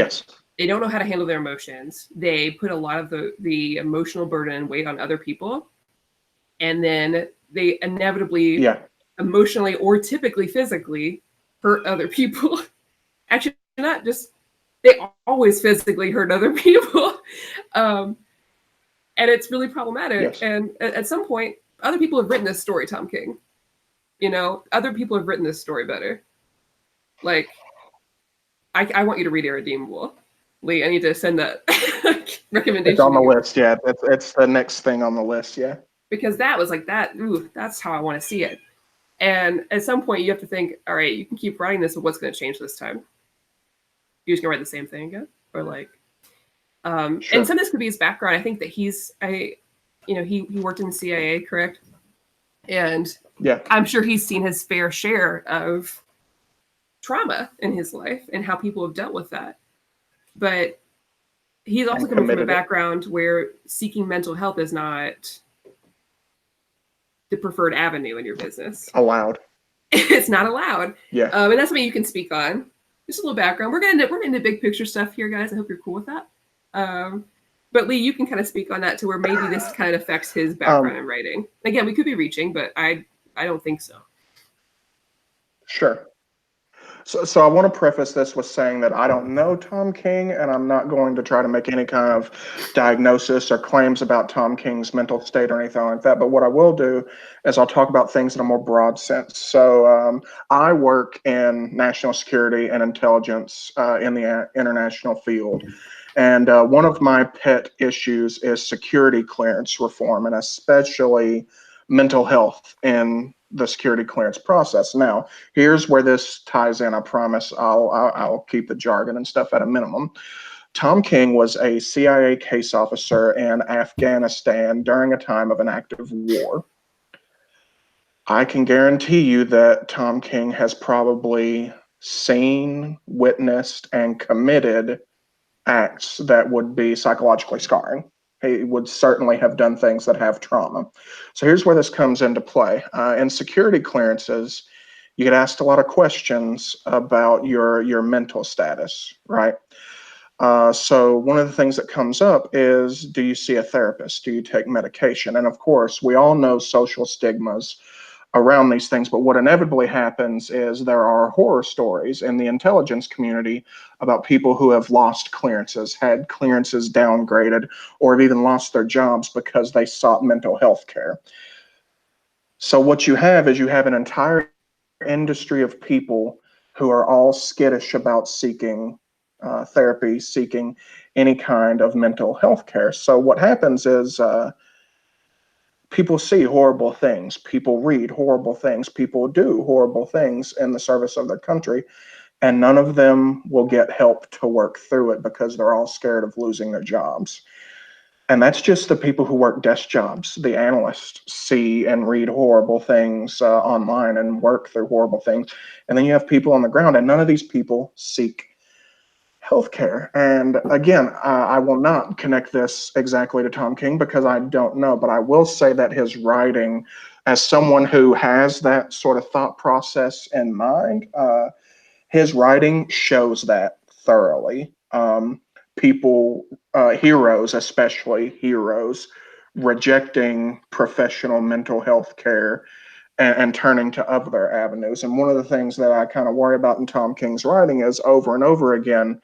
Speaker 1: they don't know how to handle their emotions. They put a lot of the emotional burden and weight on other people, and then they inevitably, emotionally or typically physically, hurt other people. Actually, not just, they always physically hurt other people. And it's really problematic. Yes. And at some point, other people have written this story, Tom King. Other people have written this story better. Like, I want you to read Irredeemable. Lee, I need to send that recommendation.
Speaker 2: It's on the list, yeah. It's the next thing on the list, yeah.
Speaker 1: Because that was like that, that's how I want to see it. And at some point, you have to think, all right, you can keep writing this, but what's going to change this time? You're just going to write the same thing again? Or, like, sure. And some of this could be his background. I think that he worked in the CIA, correct? And I'm sure he's seen his fair share of trauma in his life and how people have dealt with that. But he's also coming from a background where seeking mental health is not the preferred avenue in your business.
Speaker 2: Allowed.
Speaker 1: It's not allowed.
Speaker 2: Yeah.
Speaker 1: And that's something you can speak on. Just a little background. We're getting into big picture stuff here, guys. I hope you're cool with that. But Lee, you can kind of speak on that to where maybe this kind of affects his background in writing. Again, we could be reaching, but I don't think so.
Speaker 2: Sure. So I want to preface this with saying that I don't know Tom King, and I'm not going to try to make any kind of diagnosis or claims about Tom King's mental state or anything like that. But what I will do is I'll talk about things in a more broad sense. So I work in national security and intelligence in the international field. And one of my pet issues is security clearance reform, and especially mental health in the security clearance process. Now, here's where this ties in. I promise I'll keep the jargon and stuff at a minimum. Tom King was a CIA case officer in Afghanistan during a time of an active war. I can guarantee you that Tom King has probably seen, witnessed, and committed acts that would be psychologically scarring. He would certainly have done things that have trauma. So here's where this comes into play. In security clearances, you get asked a lot of questions about your mental status, right? So one of the things that comes up is, do you see a therapist? Do you take medication? And of course, we all know social stigmas around these things, but what inevitably happens is there are horror stories in the intelligence community about people who have lost clearances, had clearances downgraded, or have even lost their jobs because they sought mental health care. So what you have is you have an entire industry of people who are all skittish about seeking therapy, seeking any kind of mental health care. So what happens is people see horrible things, people read horrible things, people do horrible things in the service of their country, and none of them will get help to work through it because they're all scared of losing their jobs. And that's just the people who work desk jobs. The analysts see and read horrible things online and work through horrible things. And then you have people on the ground, and none of these people seek healthcare. And again, I will not connect this exactly to Tom King because I don't know, but I will say that his writing, as someone who has that sort of thought process in mind, his writing shows that thoroughly. People, heroes, especially heroes, rejecting professional mental health care and turning to other avenues. And one of the things that I kind of worry about in Tom King's writing is over and over again,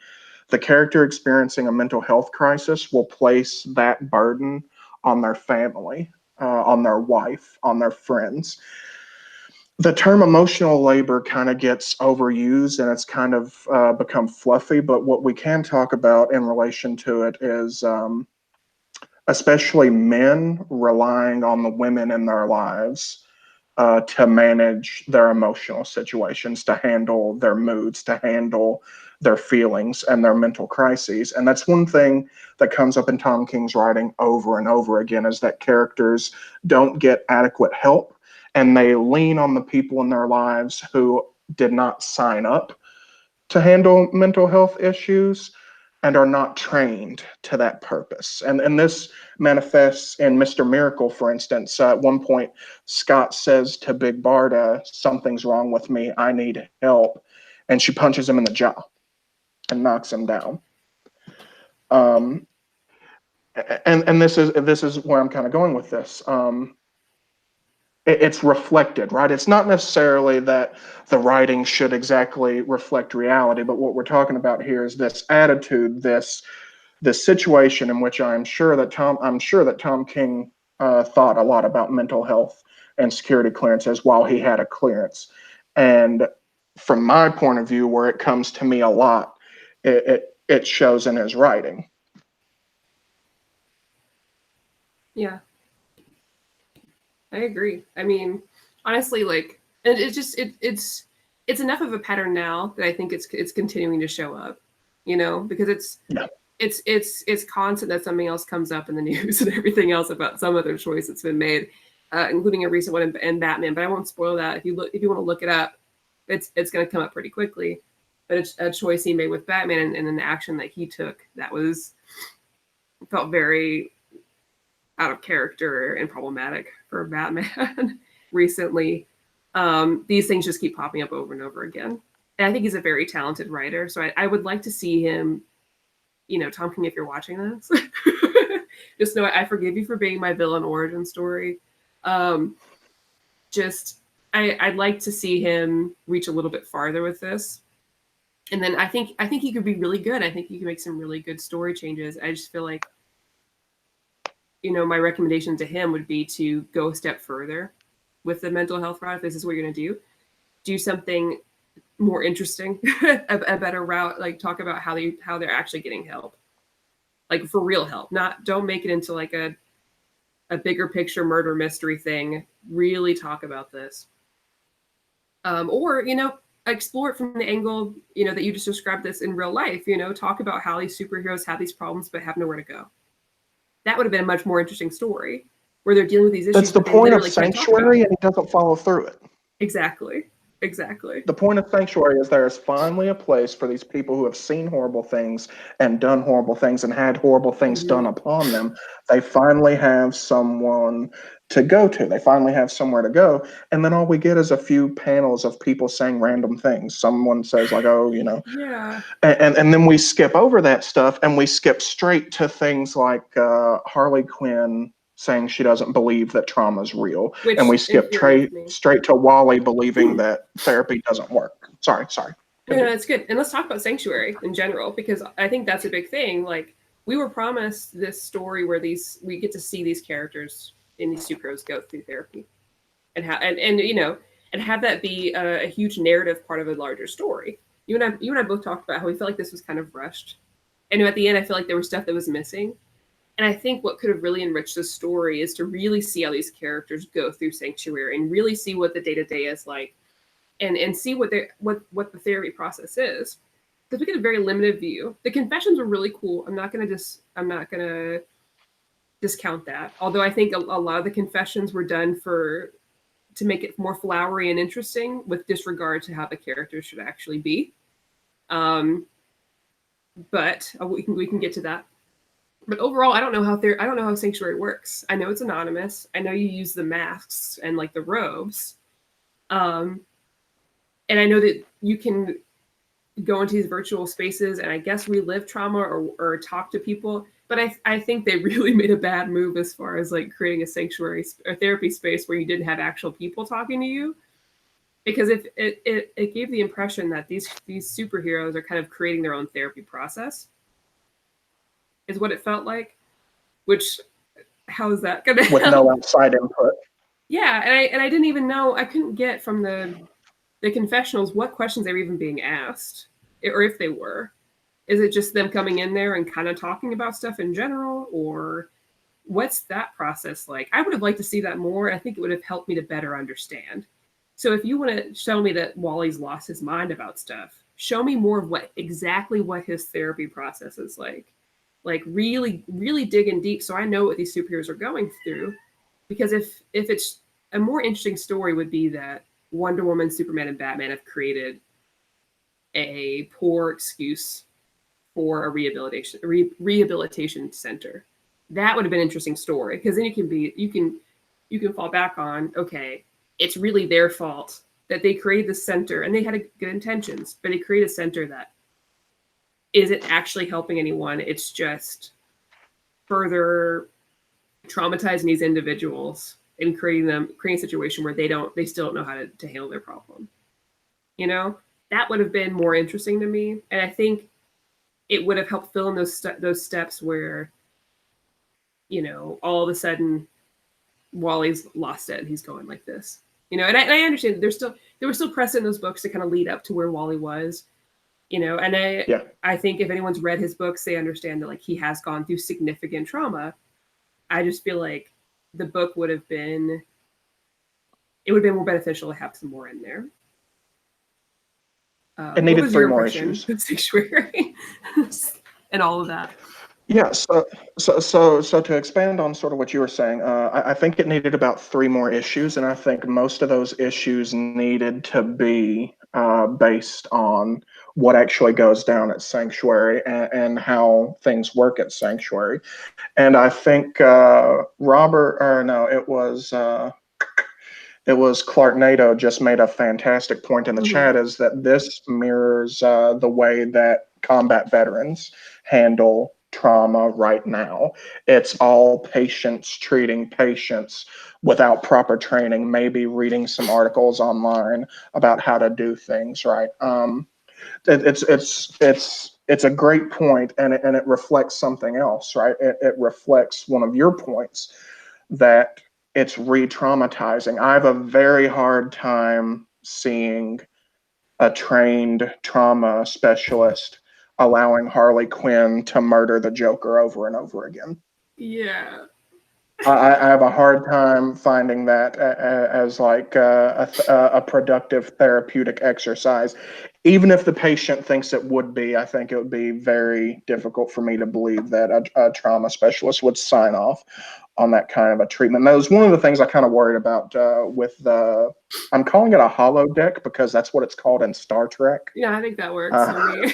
Speaker 2: the character experiencing a mental health crisis will place that burden on their family, on their wife, on their friends. The term emotional labor kind of gets overused and it's kind of become fluffy, but what we can talk about in relation to it is especially men relying on the women in their lives to manage their emotional situations, to handle their moods, to handle their feelings and their mental crises. And that's one thing that comes up in Tom King's writing over and over again is that characters don't get adequate help and they lean on the people in their lives who did not sign up to handle mental health issues and are not trained to that purpose. And this manifests in Mr. Miracle, for instance. At one point, Scott says to Big Barda, something's wrong with me, I need help. And she punches him in the jaw and knocks him down. And this is where I'm kind of going with this. It's reflected, right? It's not necessarily that the writing should exactly reflect reality, but what we're talking about here is this attitude, this situation in which I'm sure that Tom King thought a lot about mental health and security clearances while he had a clearance. And from my point of view, where it comes to me a lot, it shows in his writing.
Speaker 1: Yeah, I agree. I mean, honestly, like, it's enough of a pattern now that I think it's continuing to show up, because it's constant that something else comes up in the news and everything else about some other choice that's been made, including a recent one in Batman. But I won't spoil that. If you want to look it up, it's going to come up pretty quickly. But it's a choice he made with Batman and an action that he took that felt very out of character and problematic for Batman recently. These things just keep popping up over and over again. And I think he's a very talented writer. So I would like to see him, Tom King, if you're watching this, just know I forgive you for being my villain origin story. I'd like to see him reach a little bit farther with this. And then I think he could be really good. I think he can make some really good story changes. I just feel like, my recommendation to him would be to go a step further with the mental health route. If this is what you're going to do something more interesting, a better route. Like talk about how they're actually getting help, like for real help. Don't make it into like a bigger picture murder mystery thing. Really talk about this, or explore it from the angle that you just described this in real life. Talk about how these superheroes have these problems but have nowhere to go. That would have been a much more interesting story where they're dealing with these issues.
Speaker 2: That's the point of Sanctuary, and he doesn't follow through it.
Speaker 1: Exactly.
Speaker 2: The point of Sanctuary is there is finally a place for these people who have seen horrible things and done horrible things and had horrible things done upon them. They finally have someone to go to. They finally have somewhere to go. And then all we get is a few panels of people saying random things. Someone says like, oh,
Speaker 1: Yeah.
Speaker 2: And then we skip over that stuff and we skip straight to things like Harley Quinn saying she doesn't believe that trauma is real. And we skip straight to Wally believing that therapy doesn't work. Sorry.
Speaker 1: No, that's good. And let's talk about Sanctuary in general, because I think that's a big thing. Like, we were promised this story where we get to see these characters and these superheroes go through therapy and have that be a huge narrative part of a larger story. You and I both talked about how we felt like this was kind of rushed. And at the end, I feel like there was stuff that was missing. And I think what could have really enriched the story is to really see how these characters go through Sanctuary and really see what the day-to-day is like, and see what the therapy process is. Because we get a very limited view. The confessions were really cool. I'm not gonna discount that. Although I think a lot of the confessions were done to make it more flowery and interesting, with disregard to how the characters should actually be. But we can get to that. But overall, I don't know how Sanctuary works. I know it's anonymous. I know you use the masks and like the robes. And I know that you can go into these virtual spaces and I guess relive trauma or talk to people. But I think they really made a bad move as far as like creating a sanctuary or therapy space where you didn't have actual people talking to you. Because if it gave the impression that these superheroes are kind of creating their own therapy process, is what it felt like. Which, how is that gonna
Speaker 2: with no outside input?
Speaker 1: Yeah, and I didn't even know. I couldn't get from the confessionals what questions they were even being asked, or if they were. Is it just them coming in there and kind of talking about stuff in general, or what's that process like? I would have liked to see that more. I think it would have helped me to better understand. So if you want to show me that Wally's lost his mind about stuff, show me more of what his therapy process is like. Like really, really digging deep so I know what these superheroes are going through. Because if it's a more interesting story would be that Wonder Woman, Superman, and Batman have created a poor excuse for a rehabilitation center. That would have been an interesting story, because then you can fall back on, okay, it's really their fault that they created the center, and they had good intentions, but they created a center that isn't actually helping anyone. It's just further traumatizing these individuals and creating a situation where they still don't know how to handle their problem. That would have been more interesting to me. And I think it would have helped fill in those steps where, all of a sudden Wally's lost it and he's going like this, and I understand there was still press in those books to kind of lead up to where Wally was, and I think if anyone's read his books, they understand that like he has gone through significant trauma. I just feel like the book would have been more beneficial to have some more in there.
Speaker 2: It needed 3 more issues.
Speaker 1: Sanctuary and all of that.
Speaker 2: Yeah, so to expand on sort of what you were saying, I think it needed about 3 more issues, and I think most of those issues needed to be based on what actually goes down at Sanctuary and how things work at Sanctuary. And I think it was Clark Nato just made a fantastic point in the chat, is that this mirrors the way that combat veterans handle trauma right now. It's all patients treating patients without proper training, maybe reading some articles online about how to do things right. It's a great point, and it reflects something else, right? It reflects one of your points that it's re-traumatizing. I have a very hard time seeing a trained trauma specialist allowing Harley Quinn to murder the Joker over and over again.
Speaker 1: Yeah.
Speaker 2: I have a hard time finding that as like a productive therapeutic exercise. Even if the patient thinks it would be, I think it would be very difficult for me to believe that a trauma specialist would sign off on that kind of a treatment. And that was one of the things I kind of worried about with I'm calling it a holodeck because that's what it's called in Star Trek.
Speaker 1: Yeah, I think that works for me.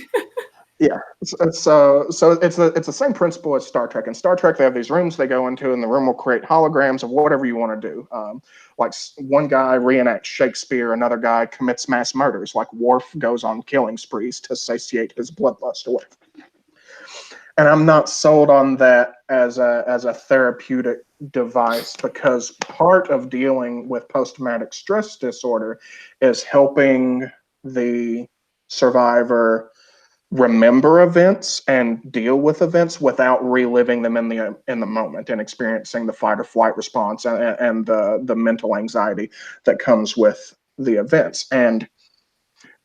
Speaker 2: Yeah, so it's the same principle as Star Trek. In Star Trek, they have these rooms they go into, and the room will create holograms of whatever you want to do. Like one guy reenacts Shakespeare, another guy commits mass murders. Like Worf goes on killing sprees to satiate his bloodlust or whatever. And I'm not sold on that as a therapeutic device because part of dealing with post-traumatic stress disorder is helping the survivor remember events and deal with events without reliving them in the moment and experiencing the fight or flight response and the mental anxiety that comes with the events. And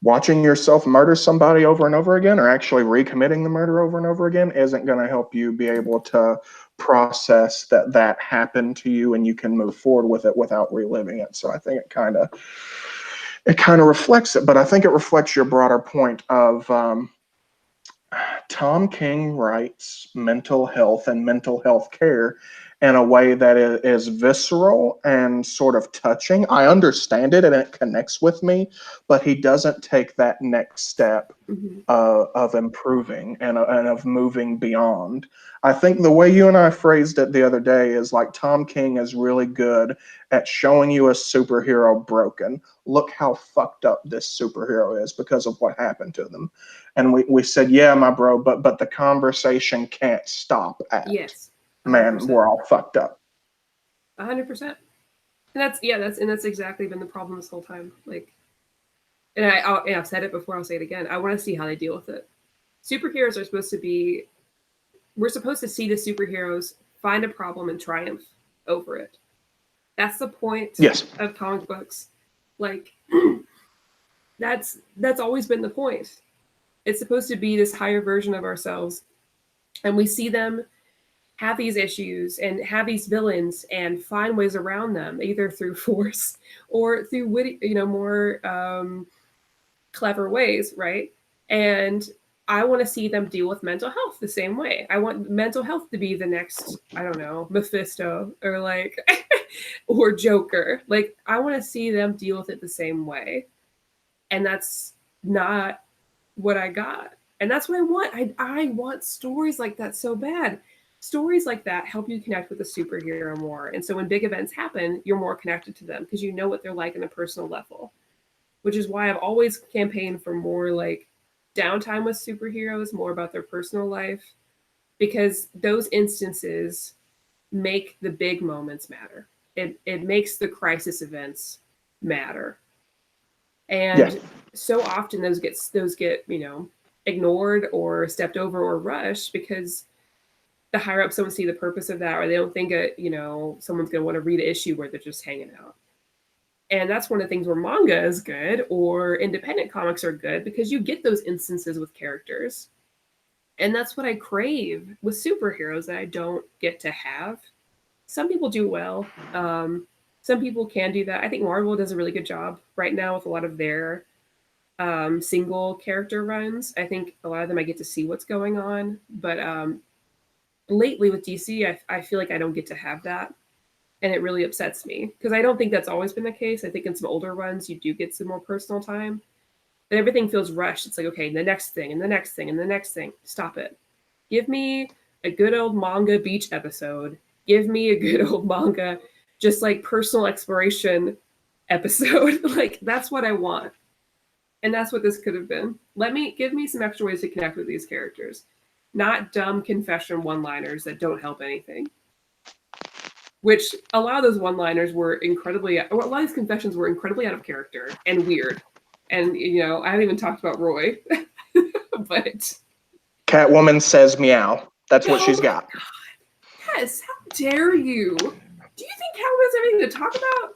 Speaker 2: watching yourself murder somebody over and over again, or actually recommitting the murder over and over again, isn't going to help you be able to process that happened to you, and you can move forward with it without reliving it. So I think it kind of reflects it, but I think it reflects your broader point of Tom King writes mental health and mental health care in a way that is visceral and sort of touching. I understand it and it connects with me, but he doesn't take that next step of improving and of moving beyond. I think the way you and I phrased it the other day is like Tom King is really good at showing you a superhero broken. Look how fucked up this superhero is because of what happened to them. And we said, yeah, my bro, but the conversation can't stop at,
Speaker 1: yes, 100%.
Speaker 2: Man, we're all fucked up.
Speaker 1: 100%. And that's exactly been the problem this whole time. Like, and I've said it before, I'll say it again. I want to see how they deal with it. Superheroes are supposed to be, we're supposed to see the superheroes find a problem and triumph over it. That's the point of comic books. Like, that's always been the point. It's supposed to be this higher version of ourselves. And we see them have these issues and have these villains and find ways around them, either through force or through witty, more clever ways, right? And I want to see them deal with mental health the same way. I want mental health to be the next, I don't know, Mephisto or like, or Joker. Like, I want to see them deal with it the same way. And that's not what I got. And that's what I want. I want stories like that so bad. Stories like that help you connect with the superhero more. And so when big events happen, you're more connected to them because you know what they're like on a personal level, which is why I've always campaigned for more like downtime with superheroes, more about their personal life, because those instances make the big moments matter. It makes the crisis events matter. And so often those get ignored or stepped over or rushed because the higher ups don't see the purpose of that, or they don't think someone's going to want to read an issue where they're just hanging out. And that's one of the things where manga is good or independent comics are good, because you get those instances with characters. And that's what I crave with superheroes that I don't get to have. Some people do well. Some people can do that. I think Marvel does a really good job right now with a lot of their single character runs. I think a lot of them I get to see what's going on. But lately with DC, I feel like I don't get to have that. And it really upsets me because I don't think that's always been the case. I think in some older runs, you do get some more personal time. But everything feels rushed. It's like, okay, the next thing and the next thing and the next thing. Stop it. Give me a good old manga beach episode. Give me a good old manga, just like personal exploration episode. Like, that's what I want. And that's what this could have been. Give me some extra ways to connect with these characters. Not dumb confession one-liners that don't help anything. Which a lot of those one-liners were a lot of these confessions were incredibly out of character and weird. And I haven't even talked about Roy, but
Speaker 2: Catwoman says meow. That's what she's got.
Speaker 1: God. Yes, how dare you? Do you think Catwoman has anything to talk about?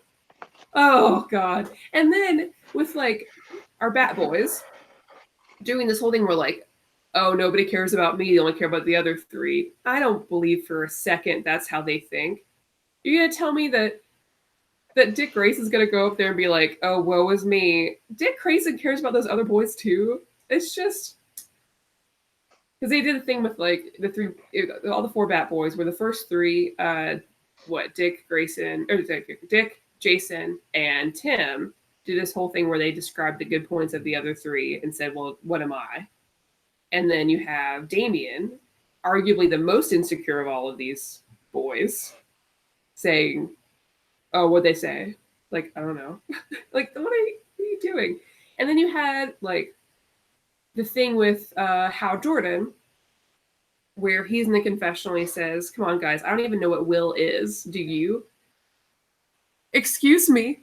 Speaker 1: Oh God. And then with like our Bat Boys doing this whole thing where like, oh, nobody cares about me, they only care about the other three. I don't believe for a second that's how they think. You're gonna tell me that Dick Grayson is gonna go up there and be like, oh, woe is me. Dick Grayson cares about those other boys too. It's just because they did a thing with like all the four Bat Boys were the first three, Dick Grayson, or Dick, Jason, and Tim did this whole thing where they described the good points of the other three and said, well, what am I? And then you have Damien, arguably the most insecure of all of these boys, saying, oh, what'd they say? Like, I don't know. Like, what are you doing? And then you had, like, the thing with Hal Jordan, where he's in the confessional, he says, come on, guys, I don't even know what will is. Do you? Excuse me?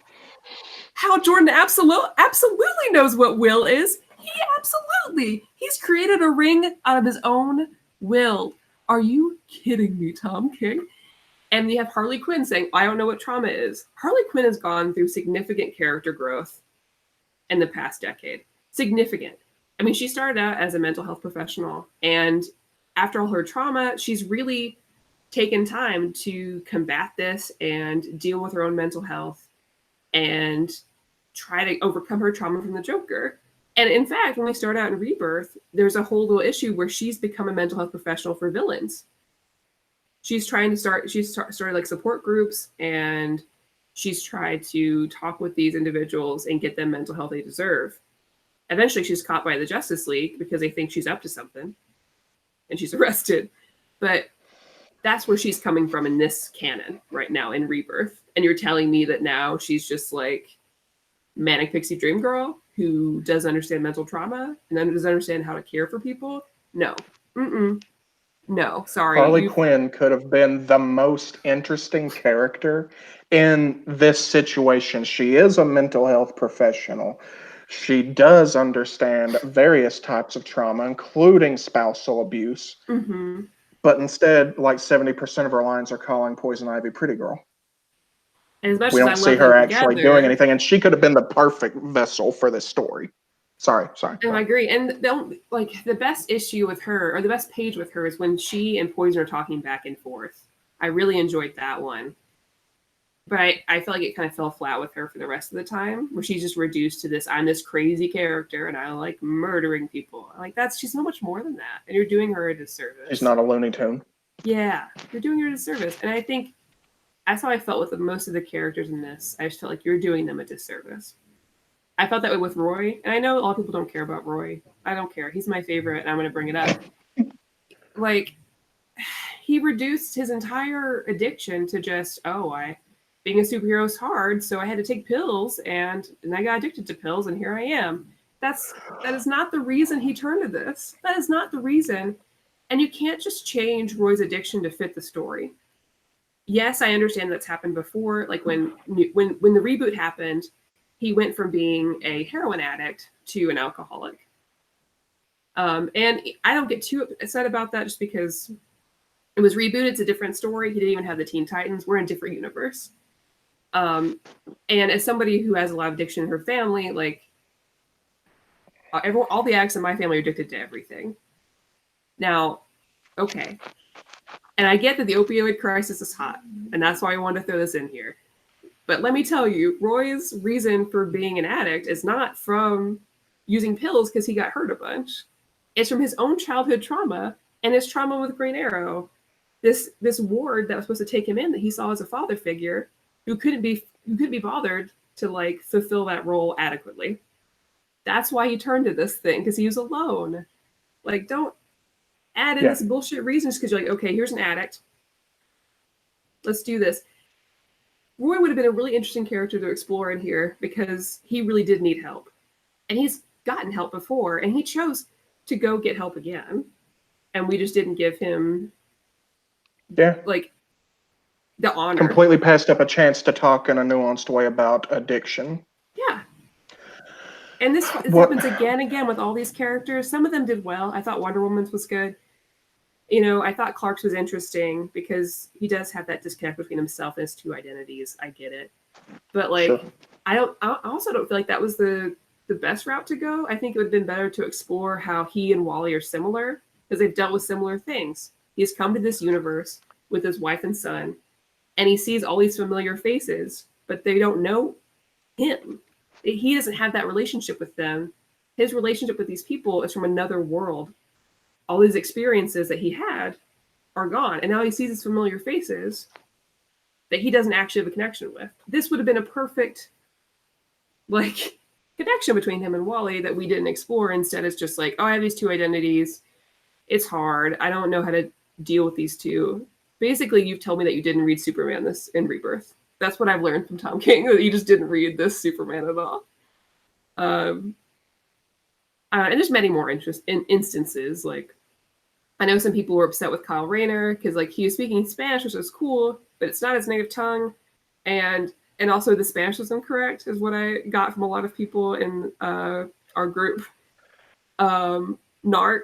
Speaker 1: Hal Jordan absolutely knows what will is. He's created a ring out of his own will. Are you kidding me, Tom King? And you have Harley Quinn saying, I don't know what trauma is. Harley Quinn has gone through significant character growth in the past decade. Significant. I mean, she started out as a mental health professional, and after all her trauma, she's really taken time to combat this and deal with her own mental health and try to overcome her trauma from the Joker. And in fact, when we start out in Rebirth, there's a whole little issue where she's become a mental health professional for villains. She's started like support groups, and she's tried to talk with these individuals and get them mental health they deserve. Eventually, she's caught by the Justice League because they think she's up to something, and she's arrested. But that's where she's coming from in this canon right now in Rebirth. And you're telling me that now she's just like manic pixie dream girl who does understand mental trauma and then does understand how to care for people? No. No, sorry.
Speaker 2: Harley Quinn could have been the most interesting character in this situation. She is a mental health professional. She does understand various types of trauma, including spousal abuse.
Speaker 1: Mm-hmm.
Speaker 2: But instead, like 70% of her lines are calling Poison Ivy Pretty Girl.
Speaker 1: And as much
Speaker 2: we
Speaker 1: as
Speaker 2: don't see her actually doing anything, and she could have been the perfect vessel for this story. Sorry.
Speaker 1: And I agree. And the best issue with her, or the best page with her, is when she and Poison are talking back and forth. I really enjoyed that one. But I feel like it kind of fell flat with her for the rest of the time, where she's just reduced to this, I'm this crazy character and I like murdering people. Like, she's so much more than that. And you're doing her a disservice.
Speaker 2: She's not a Looney Tune.
Speaker 1: Yeah, you're doing her a disservice. And I think that's how I felt with most of the characters in this. I just felt like you're doing them a disservice. I felt that way with Roy. And I know a lot of people don't care about Roy. I don't care. He's my favorite, and I'm going to bring it up. Like, he reduced his entire addiction to just, being a superhero is hard, so I had to take pills, and I got addicted to pills, and here I am. That is not the reason he turned to this. That is not the reason. And you can't just change Roy's addiction to fit the story. Yes, I understand that's happened before. Like when the reboot happened, he went from being a heroin addict to an alcoholic. And I don't get too upset about that just because it was rebooted. It's a different story. He didn't even have the Teen Titans. We're in a different universe. And as somebody who has a lot of addiction in her family, like all the addicts in my family are addicted to everything. Now, okay. And I get that the opioid crisis is hot, and that's why I wanted to throw this in here. But let me tell you, Roy's reason for being an addict is not from using pills because he got hurt a bunch. It's from his own childhood trauma and his trauma with Green Arrow. This ward that was supposed to take him in, that he saw as a father figure, who couldn't be bothered to like fulfill that role adequately. That's why he turned to this thing, because he was alone. Like, don't add in this bullshit reasons because you're like, okay, here's an addict. Let's do this. Roy would have been a really interesting character to explore in here because he really did need help. And he's gotten help before, and he chose to go get help again. And we just didn't give him like the honor.
Speaker 2: Completely passed up a chance to talk in a nuanced way about addiction.
Speaker 1: Yeah. And this happens again and again with all these characters. Some of them did well. I thought Wonder Woman's was good. You know, I thought Clark's was interesting because he does have that disconnect between himself and his two identities. I get it. But like, sure. I also don't feel like that was the best route to go. I think it would have been better to explore how he and Wally are similar because they've dealt with similar things. He's come to this universe with his wife and son, and he sees all these familiar faces, but they don't know him. He doesn't have that relationship with them. His relationship with these people is from another world. All these experiences that he had are gone, and now he sees these familiar faces that he doesn't actually have a connection with. This would have been a perfect, like, connection between him and Wally that we didn't explore. Instead, it's just like, oh, I have these two identities. It's hard. I don't know how to deal with these two. Basically, you've told me that you didn't read Superman this in Rebirth. That's what I've learned from Tom King, that you just didn't read this Superman at all. And there's many more instances. Like, I know some people were upset with Kyle Rayner because, like, he was speaking Spanish, which was cool, but it's not his native tongue. And also the Spanish was incorrect, is what I got from a lot of people in our group. Narc,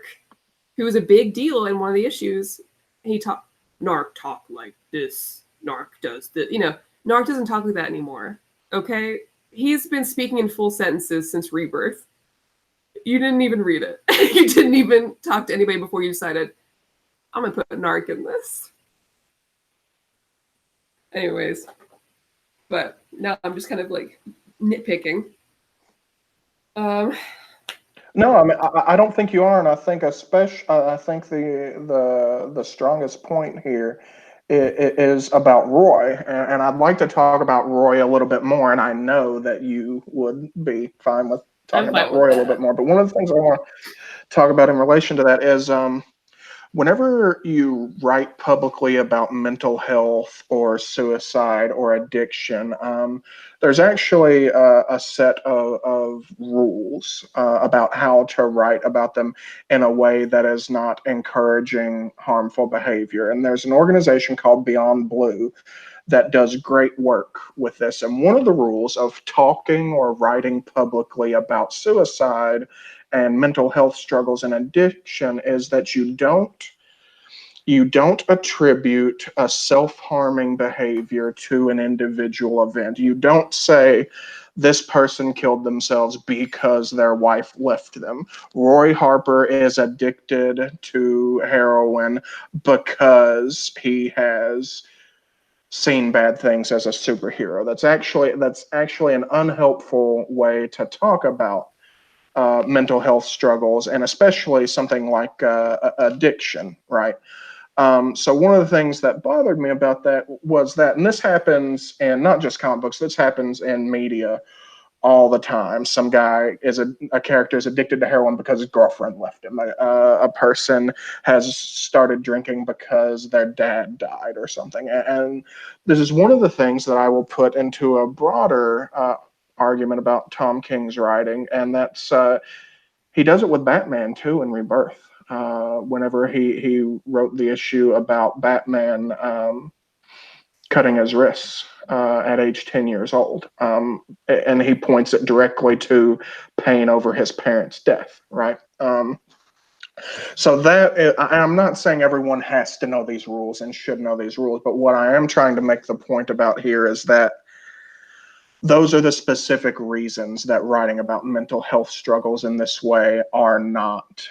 Speaker 1: who was a big deal in one of the issues, Narc talk like this. Narc does this. You know, Narc doesn't talk like that anymore. Okay? He's been speaking in full sentences since Rebirth. You didn't even read it. You didn't even talk to anybody before you decided, I'm going to put Narc in this. Anyways. But now I'm just kind of like nitpicking.
Speaker 2: No, I mean I don't think you are, and I think I think the strongest point here is about Roy, and I'd like to talk about Roy a little bit more, and I know that you would be fine with talking about Roy a little bit more. But one of the things I want to talk about in relation to that is whenever you write publicly about mental health or suicide or addiction, there's actually a set of rules about how to write about them in a way that is not encouraging harmful behavior. And there's an organization called Beyond Blue that does great work with this. And one of the rules of talking or writing publicly about suicide and mental health struggles and addiction is that you don't attribute a self-harming behavior to an individual event. You don't say this person killed themselves because their wife left them. Roy Harper is addicted to heroin because he has seen bad things as a superhero. That's actually an unhelpful way to talk about mental health struggles, and especially something like addiction, right? So one of the things that bothered me about that was that, and this happens in not just comic books, this happens in media all the time. Some guy a character is addicted to heroin because his girlfriend left him. A person has started drinking because their dad died or something. And this is one of the things that I will put into a broader argument about Tom King's writing, and that's he does it with Batman too in Rebirth. Whenever he wrote the issue about Batman cutting his wrists at age 10 years old. And he points it directly to pain over his parents' death, right? So I'm not saying everyone has to know these rules and should know these rules, but what I am trying to make the point about here is that those are the specific reasons that writing about mental health struggles in this way are not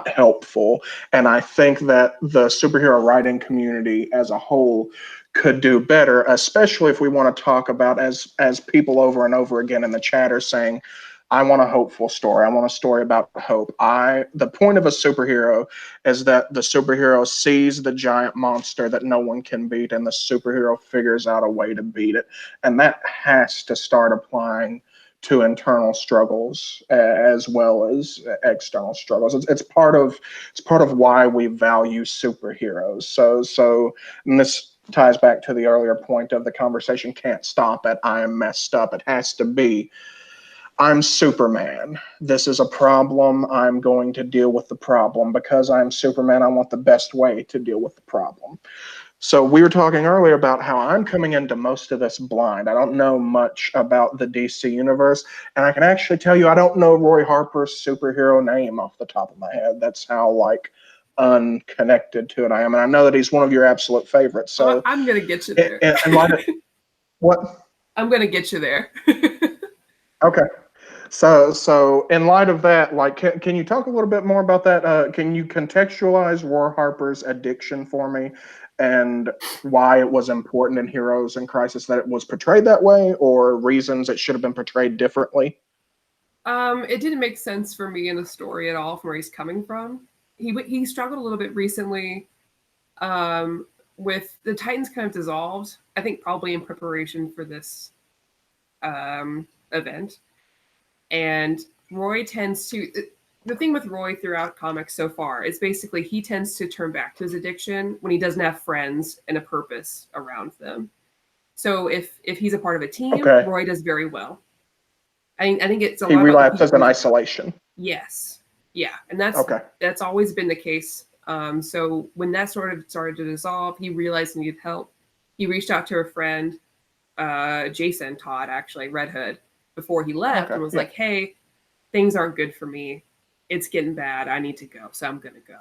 Speaker 2: helpful. And I think that the superhero writing community as a whole could do better, especially if we want to talk about, as people over and over again in the chat are saying, I want a hopeful story. I want a story about hope. The point of a superhero is that the superhero sees the giant monster that no one can beat, and the superhero figures out a way to beat it. And that has to start applying to internal struggles as well as external struggles. It's part of why we value superheroes. So and this ties back to the earlier point of the conversation. Can't stop at I am messed up. It has to be, I'm Superman. This is a problem. I'm going to deal with the problem. Because I'm Superman, I want the best way to deal with the problem. So we were talking earlier about how I'm coming into most of this blind. I don't know much about the DC universe, and I can actually tell you I don't know Roy Harper's superhero name off the top of my head. That's how like unconnected to it I am, and I know that he's one of your absolute favorites. So
Speaker 1: I'm gonna get you there.
Speaker 2: in light of what?
Speaker 1: I'm gonna get you there.
Speaker 2: Okay. So in light of that, like, can you talk a little bit more about that? Can you contextualize Roy Harper's addiction for me, and why it was important in Heroes in Crisis that it was portrayed that way, or reasons it should have been portrayed differently?
Speaker 1: It didn't make sense for me in the story at all from where he's coming from. He struggled a little bit recently with the Titans kind of dissolved. I think probably in preparation for this event. And Roy tends to. The thing with Roy throughout comics so far is basically he tends to turn back to his addiction when he doesn't have friends and a purpose around them. So if he's a part of a team,
Speaker 2: Okay.
Speaker 1: Roy does very well. I think it's a
Speaker 2: He
Speaker 1: lot about
Speaker 2: relapses in isolation.
Speaker 1: Yes, yeah, and that's always been the case. So when that sort of started to dissolve, he realized he needed help. He reached out to a friend, Jason Todd, actually Red Hood, before he left, and was like, "Hey, things aren't good for me. It's getting bad. I need to go, so I'm gonna go."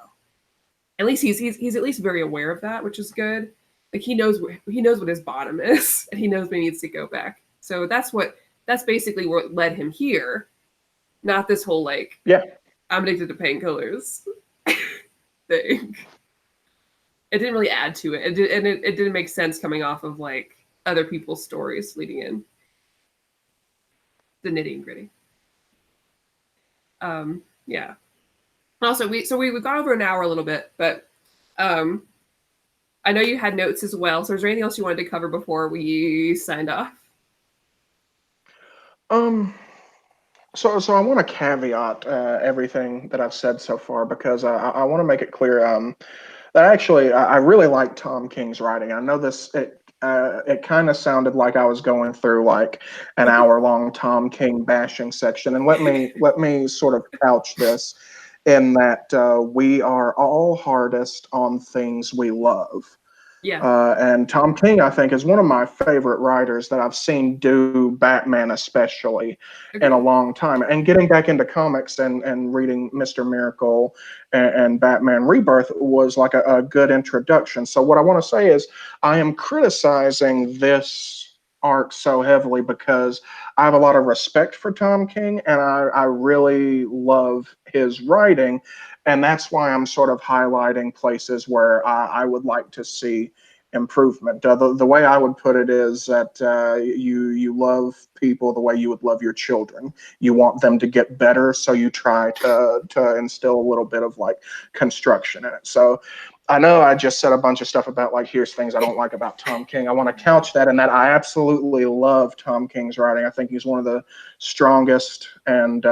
Speaker 1: At least he's at least very aware of that, which is good. Like he knows what his bottom is, and he knows when he needs to go back. So that's basically what led him here, not this whole like I'm addicted to painkillers thing. It didn't really add to it, and it didn't make sense coming off of like other people's stories leading in the nitty and gritty. Yeah. Also, we've gone over an hour a little bit, but I know you had notes as well. So, is there anything else you wanted to cover before we signed off?
Speaker 2: So I want to caveat everything that I've said so far because I want to make it clear that actually I really like Tom King's writing. I know it kind of sounded like I was going through like an hour-long Tom King bashing section, and let me sort of couch this in that we are all hardest on things we love.
Speaker 1: Yeah.
Speaker 2: And Tom King, I think, is one of my favorite writers that I've seen do Batman, especially in a long time. And getting back into comics and reading Mr. Miracle and Batman Rebirth was like a good introduction. So, what I want to say is, I am criticizing this arc so heavily because I have a lot of respect for Tom King and I really love his writing. And that's why I'm sort of highlighting places where I would like to see improvement. The way I would put it is that you love people the way you would love your children. You want them to get better, so you try to instill a little bit of like construction in it. So I know I just said a bunch of stuff about like here's things I don't like about Tom King. I want to couch that in that I absolutely love Tom King's writing. I think he's one of the strongest and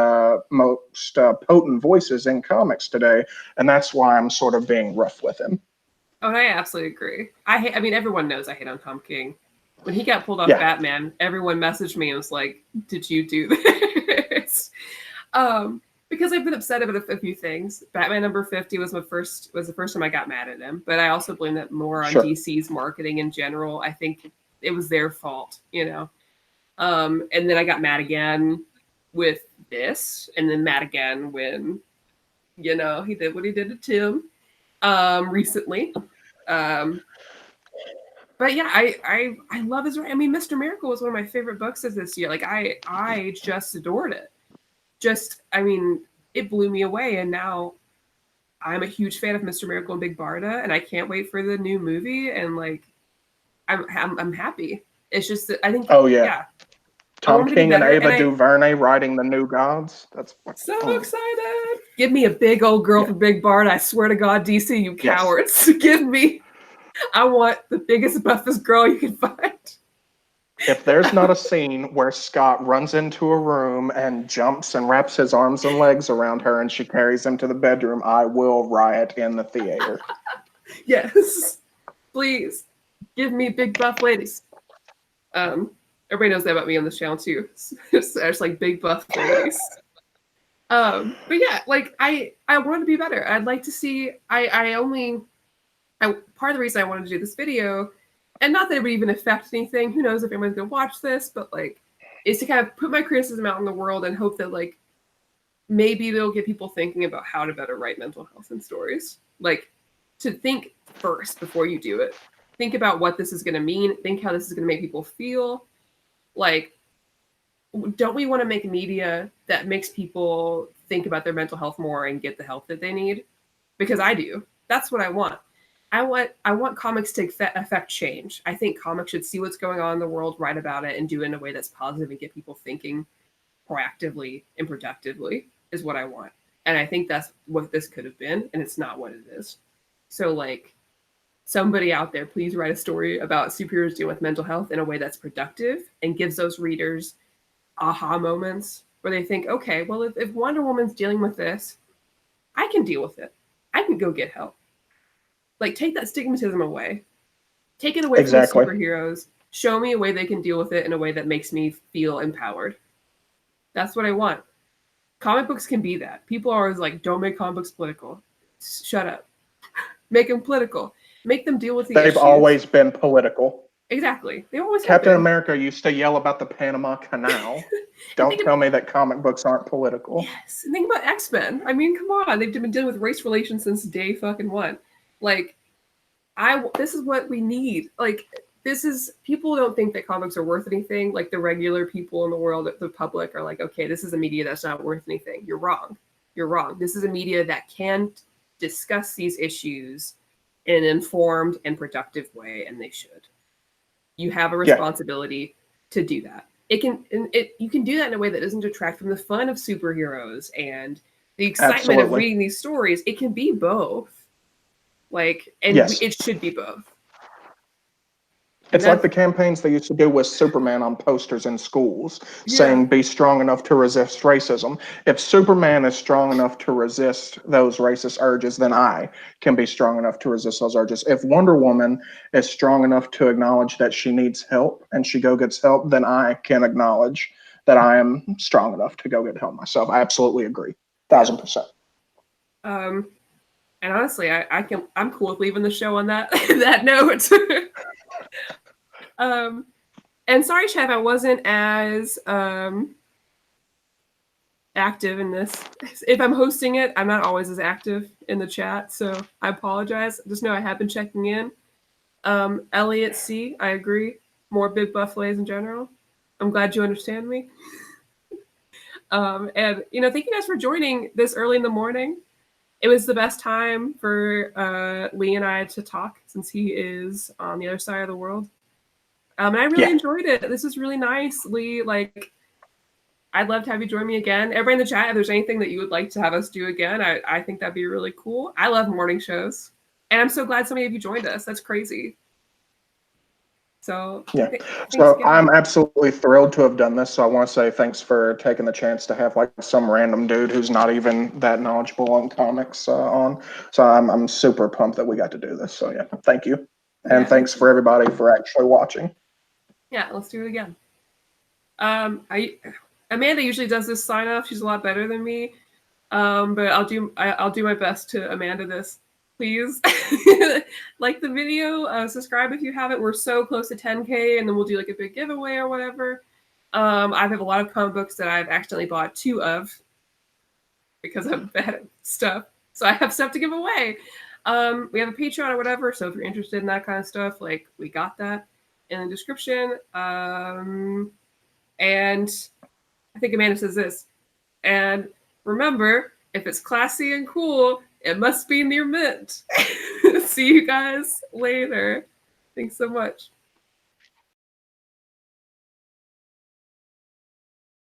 Speaker 2: most potent voices in comics today, and that's why I'm sort of being rough with him.
Speaker 1: Oh, I absolutely agree. I mean, everyone knows I hate on Tom King. When he got pulled off Batman, everyone messaged me and was like, "Did you do this?" Because I've been upset about a few things. Batman number 50 was the first time I got mad at him, but I also blame that more on DC's marketing in general. I think it was their fault, you know. And then I got mad again with this, and then mad again when, you know, he did what he did to Tim recently. But yeah, I love his. I mean, Mr. Miracle was one of my favorite books of this year. Like I just adored it. I mean, it blew me away, and now I'm a huge fan of Mr. Miracle and Big Barda, and I can't wait for the new movie. And like, I'm happy. It's just that I think.
Speaker 2: Oh yeah. Tom King and Ava DuVernay writing the New Gods. That's
Speaker 1: so excited. Give me a big old girl for Big Bard. I swear to God, DC, you cowards. Give me. I want the biggest, buffest girl you can find.
Speaker 2: If there's not a scene where Scott runs into a room and jumps and wraps his arms and legs around her and she carries him to the bedroom, I will riot in the theater.
Speaker 1: Yes. Please. Give me big buff ladies. Everybody knows that about me on this channel too. It's like big buff ladies. But yeah, like I want to be better. I'd like to see. I only part of the reason I wanted to do this video, and not that it would even affect anything, who knows if anyone's gonna watch this, but like, is to kind of put my criticism out in the world and hope that like maybe it'll get people thinking about how to better write mental health in stories. Like, to think first before you do it. Think about what this is gonna mean. Think how this is gonna make people feel. Like, don't we want to make media that makes people think about their mental health more and get the help that they need? Because I do. That's what I want. I want comics to affect change. I think comics should see what's going on in the world, write about it, and do it in a way that's positive and get people thinking proactively and productively is what I want. And I think that's what this could have been, and it's not what it is. So like, somebody out there, please write a story about superheroes dealing with mental health in a way that's productive and gives those readers aha moments where they think, okay, well, if Wonder Woman's dealing with this, I can deal with it. I can go get help. Like, take that stigmatism away. Take it away from the superheroes. Show me a way they can deal with it in a way that makes me feel empowered. That's what I want. Comic books can be that. People are always like, don't make comic books political. Shut up. Make them political. Make them deal with the issues.
Speaker 2: They've always been political.
Speaker 1: Exactly. They always
Speaker 2: Captain America used to yell about the Panama Canal. Don't tell me that comic books aren't political.
Speaker 1: Yes. And think about X-Men. I mean, come on. They've been dealing with race relations since day fucking one. Like, this is what we need. Like, people don't think that comics are worth anything. Like, the regular people in the world, the public, are like, okay, this is a media that's not worth anything. You're wrong. You're wrong. This is a media that can discuss these issues in an informed and productive way, and they should. You have a responsibility to do that. You can do that in a way that doesn't detract from the fun of superheroes and the excitement of reading these stories. It can be both. Like, and it should be both.
Speaker 2: It's like the campaigns they used to do with Superman on posters in schools, saying, be strong enough to resist racism. If Superman is strong enough to resist those racist urges, then I can be strong enough to resist those urges. If Wonder Woman is strong enough to acknowledge that she needs help and she gets help, then I can acknowledge that I am strong enough to go get help myself. I absolutely agree. 1000%.
Speaker 1: And honestly, I'm cool with leaving the show on that that note. And sorry, Chev, I wasn't as active in this. If I'm hosting it, I'm not always as active in the chat, so I apologize. Just know I have been checking in. Elliot C, I agree. More big buff lays in general. I'm glad you understand me. And thank you guys for joining this early in the morning. It was the best time for Lee and I to talk since he is on the other side of the world. And I really enjoyed it. This was really nice, Lee. Like, I'd love to have you join me again. Everybody in the chat, if there's anything that you would like to have us do again, I think that'd be really cool. I love morning shows. And I'm so glad so many of you joined us. That's crazy. So,
Speaker 2: so I'm absolutely thrilled to have done this. So I want to say thanks for taking the chance to have like some random dude who's not even that knowledgeable on comics on. So I'm super pumped that we got to do this. So yeah, thank you. And thanks for everybody for actually watching.
Speaker 1: Yeah, let's do it again. Amanda usually does this sign off. She's a lot better than me. But I'll do my best to Amanda this. Please like the video, subscribe if you haven't. We're so close to 10K, and then we'll do like a big giveaway or whatever. I have a lot of comic books that I've accidentally bought 2 of because I'm bad at stuff. So I have stuff to give away. We have a Patreon or whatever, so if you're interested in that kind of stuff, like, we got that in the description. And I think Amanda says this. And remember, if it's classy and cool, it must be near mint. See you guys later. Thanks so much.